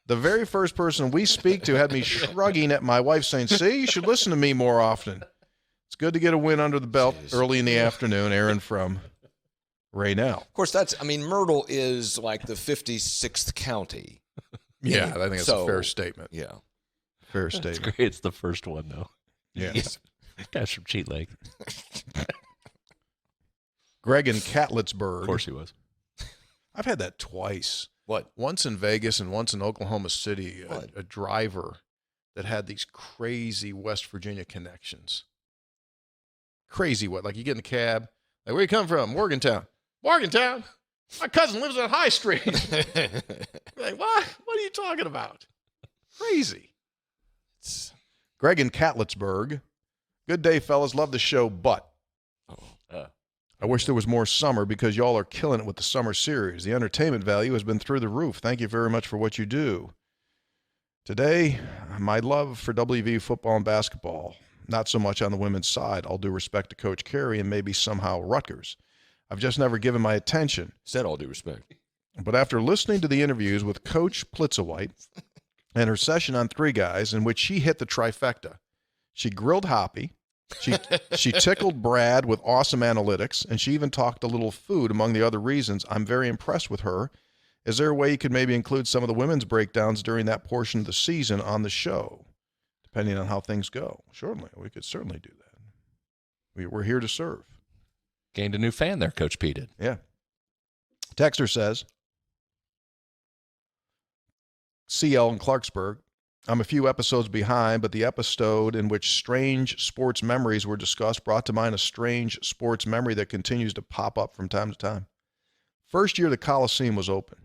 The very first person we speak to had me shrugging at my wife saying, see, you should listen to me more often. It's good to get a win under the belt early in the afternoon. Aaron from Raynell. Of course, Myrtle is like the 56th county. Yeah, I think that's a fair statement. Yeah. Fair statement. It's great. It's the first one, though. Yeah. Guy's from Cheat Lake. Greg in Catletsburg. Of course he was. I've had that twice. What? Once in Vegas and once in Oklahoma City. A driver that had these crazy West Virginia connections. Crazy what? Like you get in a cab. Like, where you come from? Morgantown. Morgantown? My cousin lives on High Street. Like, what? What are you talking about? Crazy. Greg in Catletsburg. Good day, fellas. Love the show, but I wish there was more summer because y'all are killing it with the summer series. The entertainment value has been through the roof. Thank you very much for what you do. Today, my love for WVU football and basketball, not so much on the women's side. All due respect to Coach Carey and maybe somehow Rutgers. I've just never given my attention. Said all due respect. But after listening to the interviews with Coach Plitzowite and her session on 3 Guys in which she hit the trifecta, she grilled Hoppy, she tickled Brad with awesome analytics, and she even talked a little food among the other reasons. I'm very impressed with her. Is there a way you could maybe include some of the women's breakdowns during that portion of the season on the show, depending on how things go? Certainly. We could certainly do that. We're here to serve. Gained a new fan there, Coach P did. Yeah. Texter says, CL in Clarksburg. I'm a few episodes behind, but the episode in which strange sports memories were discussed brought to mind a strange sports memory that continues to pop up from time to time. First year the Coliseum was open,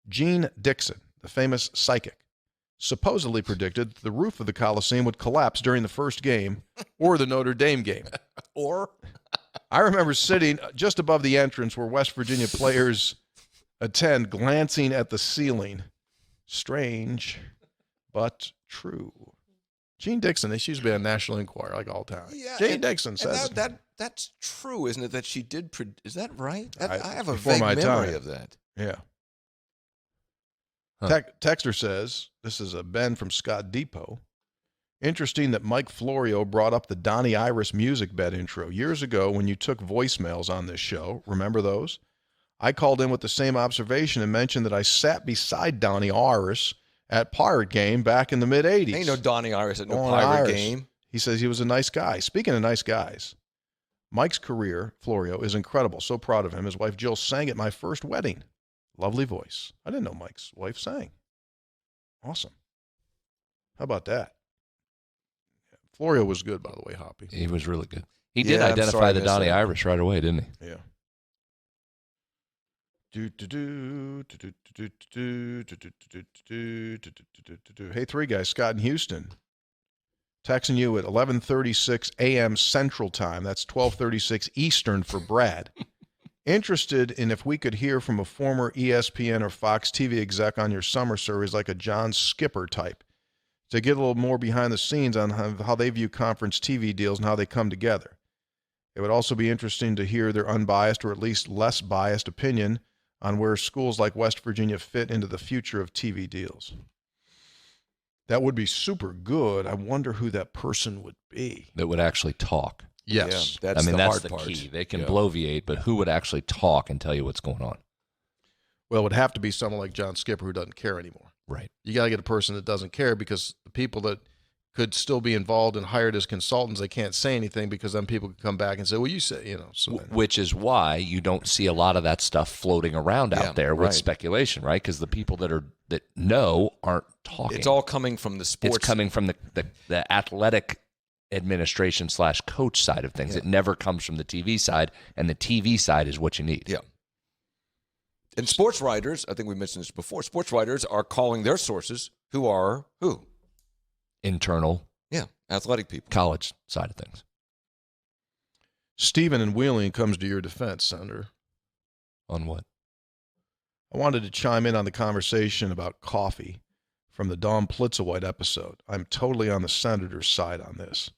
Gene Dixon, the famous psychic, supposedly predicted that the roof of the Coliseum would collapse during the first game or the Notre Dame game. Or? I remember sitting just above the entrance where West Virginia players attend, glancing at the ceiling. Strange, but true. Gene Dixon, she used to be on National Enquirer like all the time. Yeah, Gene Dixon says that's true, isn't it? That she did. Is that right? I have a before vague my memory time. of that. Yeah. Huh. Texter says, this is a Ben from Scott Depot. Interesting that Mike Florio brought up the Donnie Iris music bed intro years ago when you took voicemails on this show. Remember those? I called in with the same observation and mentioned that I sat beside Donnie Iris at Pirate Game back in the mid-'80s. Ain't no Donnie Iris at no Pirate Game. He says he was a nice guy. Speaking of nice guys, Mike's career, Florio, is incredible. So proud of him. His wife Jill sang at my first wedding. Lovely voice. I didn't know Mike's wife sang. Awesome. How about that? Florio was good, by the way, Hoppy. He was really good. He did identify the Donnie Iris right away, didn't he? Yeah. Hey, three guys, Scott in Houston. Texting you at 11:36 a.m. Central Time. That's 12:36 Eastern for Brad. Interested in if we could hear from a former ESPN or Fox TV exec on your summer series, like a John Skipper type, to get a little more behind the scenes on how they view conference TV deals and how they come together. It would also be interesting to hear their unbiased or at least less biased opinion on where schools like West Virginia fit into the future of TV deals. That would be super good. I wonder who that person would be. That would actually talk. Yes. Yeah, that's the part. key. They can bloviate, but who would actually talk and tell you what's going on? Well, it would have to be someone like John Skipper who doesn't care anymore. Right. You got to get a person that doesn't care, because the people that could still be involved and hired as consultants, they can't say anything, because then people could come back and say, well, you say, So which is why you don't see a lot of that stuff floating around out there with speculation, right? Because the people that know aren't talking. It's all coming from the sports. It's coming from the athletic administration / coach side of things. Yeah. It never comes from the TV side, and the TV side is what you need. Yeah. And sports writers, I think we mentioned this before, sports writers are calling their sources who are who? Internal. Yeah, athletic people. College side of things. Stephen in Wheeling comes to your defense, Senator. On what? I wanted to chime in on the conversation about coffee from the Dom Plitzowite episode. I'm totally on the Senator's side on this.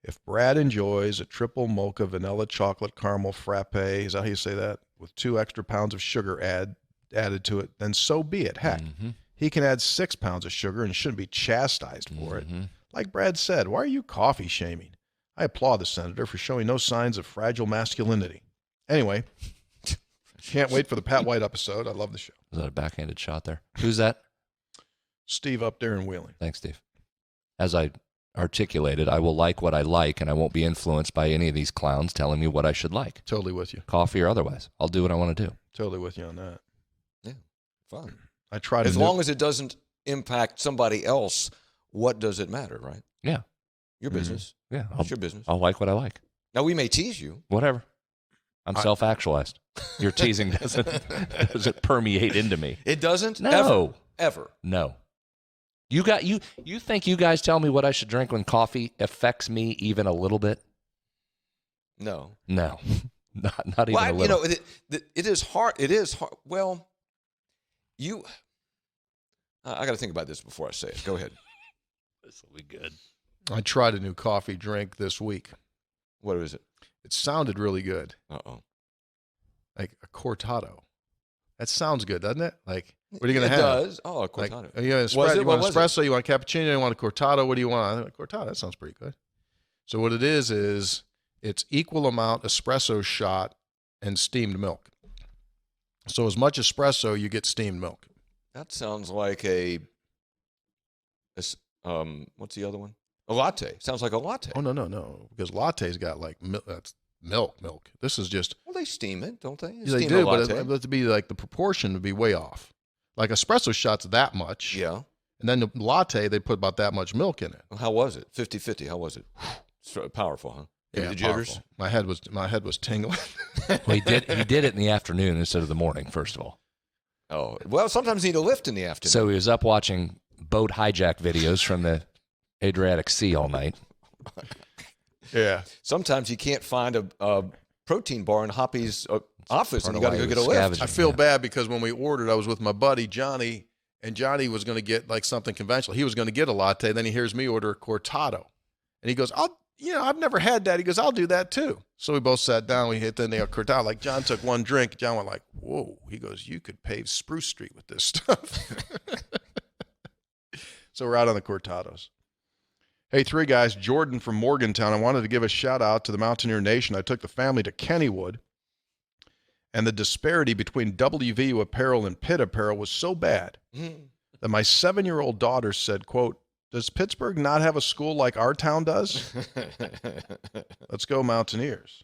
If Brad enjoys a triple mocha vanilla chocolate caramel frappe, is that how you say that, with 2 extra pounds of sugar added to it, then so be it. Heck, he can add 6 pounds of sugar and shouldn't be chastised for it. Like Brad said, why are you coffee shaming? I applaud the Senator for showing no signs of fragile masculinity. Anyway, can't wait for the Pat White episode. I love the show. Was that a backhanded shot there? Who's that? Steve up there in Wheeling. Thanks, Steve. As I articulated, I will like what I like, and I won't be influenced by any of these clowns telling me what I should like. Totally with you. Coffee or otherwise. I'll do what I want to do. Totally with you on that. Yeah, fun. I try to. As long as it doesn't impact somebody else, what does it matter, right? Yeah. Your business. Yeah. It's your business. I'll like what I like. Now, we may tease you. Whatever. I'm self-actualized. Your teasing doesn't permeate into me. It doesn't? No. Ever. No. You think you guys tell me what I should drink when coffee affects me even a little bit? No. No. Not even a little. It is hard. It is hard. Well, I got to think about this before I say it. Go ahead. This will be good. I tried a new coffee drink this week. What is it? It sounded really good. Uh-oh. Like a cortado. That sounds good, doesn't it? Like, what are you going to have? It does. Oh, a cortado. Like, you want espresso, you want cappuccino, you want a cortado. What do you want? I think cortado, that sounds pretty good. So what it is it's equal amount espresso shot and steamed milk. So as much espresso, you get steamed milk. That sounds like what's the other one? A latte. Sounds like a latte. Oh, no. Because latte's got like that's milk. This is just. Well, they steam it, don't they? Yeah, they do, but it to be like the proportion would be way off. Like espresso shots that much. Yeah. And then the latte, they put about that much milk in it. How was it? 50-50. How was it? Powerful, huh? Yeah, the jitters. Powerful. My head was tingling. Well, he did it in the afternoon instead of the morning, first of all. Oh, well, sometimes you need a lift in the afternoon. So he was up watching boat hijack videos from the Adriatic Sea all night. Yeah. Sometimes you can't find a protein bar in Hoppy's office, and you got to go get a lift. I feel bad because when we ordered, I was with my buddy Johnny, and Johnny was going to get like something conventional. He was going to get a latte. Then he hears me order a cortado, and he goes, I've never had that. He goes, I'll do that too. So we both sat down. We hit the cortado. Like John took one drink. John went like, whoa. He goes, you could pave Spruce Street with this stuff. So we're out on the cortados. Hey, three guys, Jordan from Morgantown. I wanted to give a shout out to the Mountaineer Nation. I took the family to Kennywood, and the disparity between WVU apparel and Pitt apparel was so bad that my 7-year-old daughter said, quote, does Pittsburgh not have a school like our town does? Let's go Mountaineers.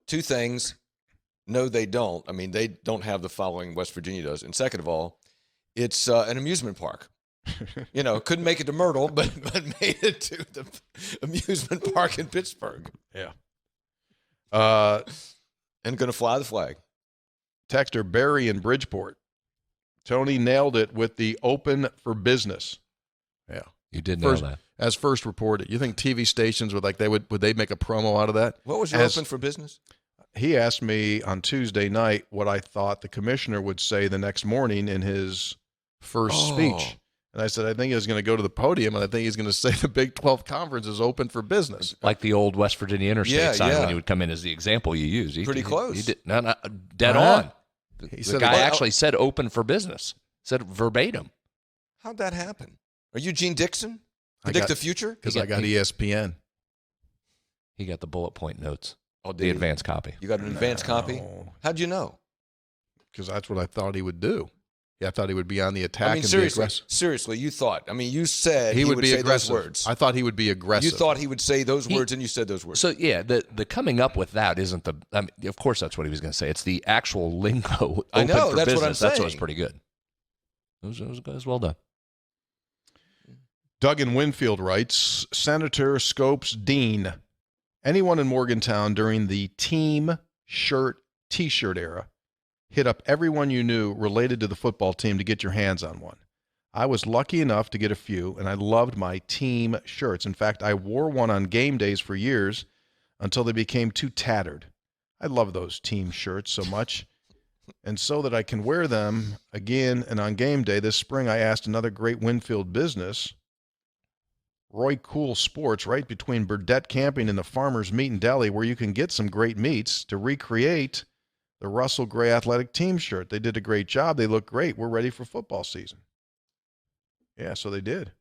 Two things. No, they don't. I mean, they don't have the following West Virginia does. And second of all, it's an amusement park. Couldn't make it to Myrtle, but made it to the amusement park in Pittsburgh. Yeah. And going to fly the flag. Texter Barry in Bridgeport. Tony nailed it with the open for business. Yeah. You did nail that. As first reported. You think TV stations would they make a promo out of that? What was your open for business? He asked me on Tuesday night what I thought the commissioner would say the next morning in his first speech. And I said, I think he's going to go to the podium, and I think he's going to say the Big 12 Conference is open for business. Like the old West Virginia Interstate sign when he would come in as the example you used. Pretty close. He did, dead on. The guy actually said open for business. Said verbatim. How'd that happen? Are you Gene Dixon? Predict the future? Because I got ESPN. He got the bullet point notes. Oh, the advanced copy. You got an advanced copy? How'd you know? Because that's what I thought he would do. Yeah, I thought he would be on the attack and seriously, be aggressive. Say he would be say aggressive. those words. I thought he would be aggressive. You thought he would say those words, and you said those words. So, yeah, the coming up with that isn't the – I mean, of course that's what he was going to say. It's the actual lingo. I know. For that's business. what I'm saying. That's what's pretty good. It was well done. Doug in Winfield writes, Senator Scopes Dean, anyone in Morgantown during the team shirt, T-shirt era, hit up everyone you knew related to the football team to get your hands on one. I was lucky enough to get a few, and I loved my team shirts. In fact, I wore one on game days for years until they became too tattered. I love those team shirts so much. And so that I can wear them again and on game day this spring, I asked another great Winfield business, Roy Cool Sports, right between Burdett Camping and the Farmer's Meat and Deli, where you can get some great meats, to recreate the Russell Gray Athletic Team shirt. They did a great job. They look great. We're ready for football season. Yeah, so they did.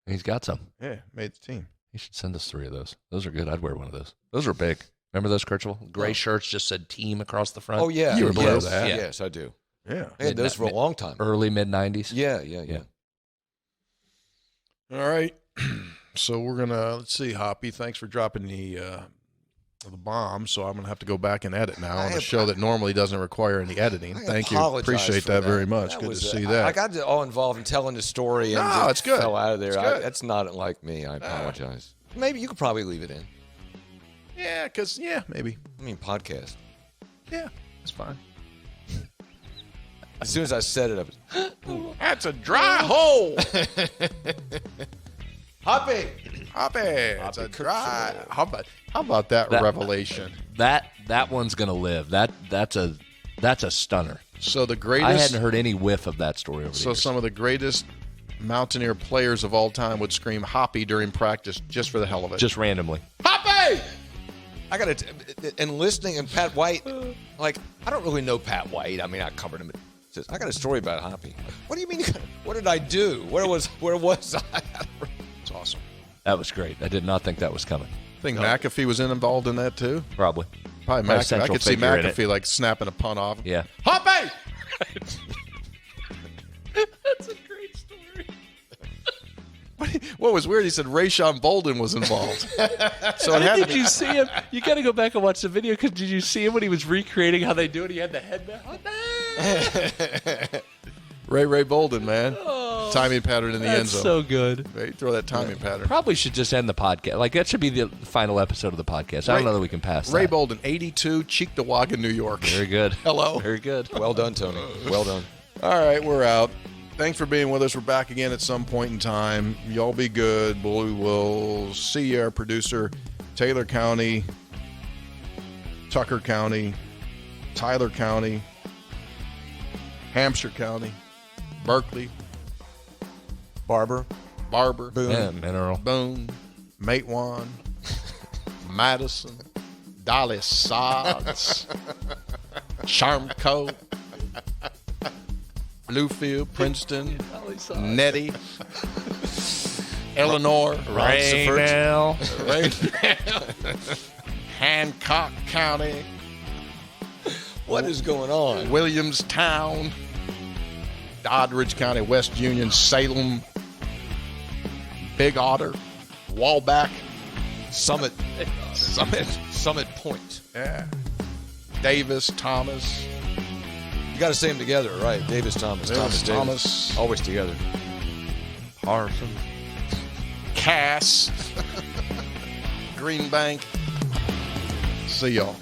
He's got some. Yeah, made the team. He should send us 3 of those. Those are good. I'd wear one of those. Those are big. Remember those, Kirchhoff? Gray shirts just said team across the front. Oh, yeah. You remember that? Yeah. Yes, I do. Yeah. I had those for a long time. Early, mid-90s. Yeah. All right. So we're going to, let's see, Hoppy, thanks for dropping the bomb. So I'm going to have to go back and edit now on a show that normally doesn't require any editing. Thank you. Appreciate that very much. Good to see that. I got all involved in telling the story and it's good. fell out of there. That's not like me. I apologize. Maybe you could probably leave it in. Yeah, because, maybe. I mean, podcast. Yeah, it's fine. As soon as I said it, That's a dry hole. Hoppy. It's a dry. How about that revelation? That one's gonna live. That's a stunner. So the greatest. I hadn't heard any whiff of that story over the years. Some of the greatest Mountaineer players of all time would scream Hoppy during practice just for the hell of it. Just randomly. Hoppy! I got to, and listening, and Pat White, like, I don't really know Pat White. I mean, I covered him. Says, I got a story about Hoppy. What do you mean? What did I do? Where was I? It's awesome. That was great. I did not think that was coming. I think McAfee was involved in that too. Probably McAfee. I could see McAfee like snapping a punt off. Yeah. Hoppy! That's a great story. What was weird? He said Rayshon Bolden was involved. So did you see him? You got to go back and watch the video because did you see him when he was recreating how they do it? He had the headband. Ray Bolden, man. Timing pattern in the end zone. So good. Right? Throw that timing pattern. Probably should just end the podcast. Like, that should be the final episode of the podcast. I don't know that we can pass that. Ray Bolden, 82, Cheektowaga, New York. Very good. Hello. Very good. Well done, Tony. Well done. All right, we're out. Thanks for being with us. We're back again at some point in time. Y'all be good. We will see our producer, Taylor County, Tucker County, Tyler County, Hampshire County, Berkeley, Barber, Boone, Yeah, Mineral. Boone, Matewan, Madison, Dolly Sods, Charmco, Bluefield, Princeton, Nettie, Eleanor, Raynell. Hancock County, what is going on? Williamstown, Doddridge County, West Union, Salem, Big Otter, Walback, Summit Point. yeah, Davis, Thomas, You got to say them together, right? Davis, Thomas. Thomas, Always together. Parson. Cass, Green Bank. See y'all.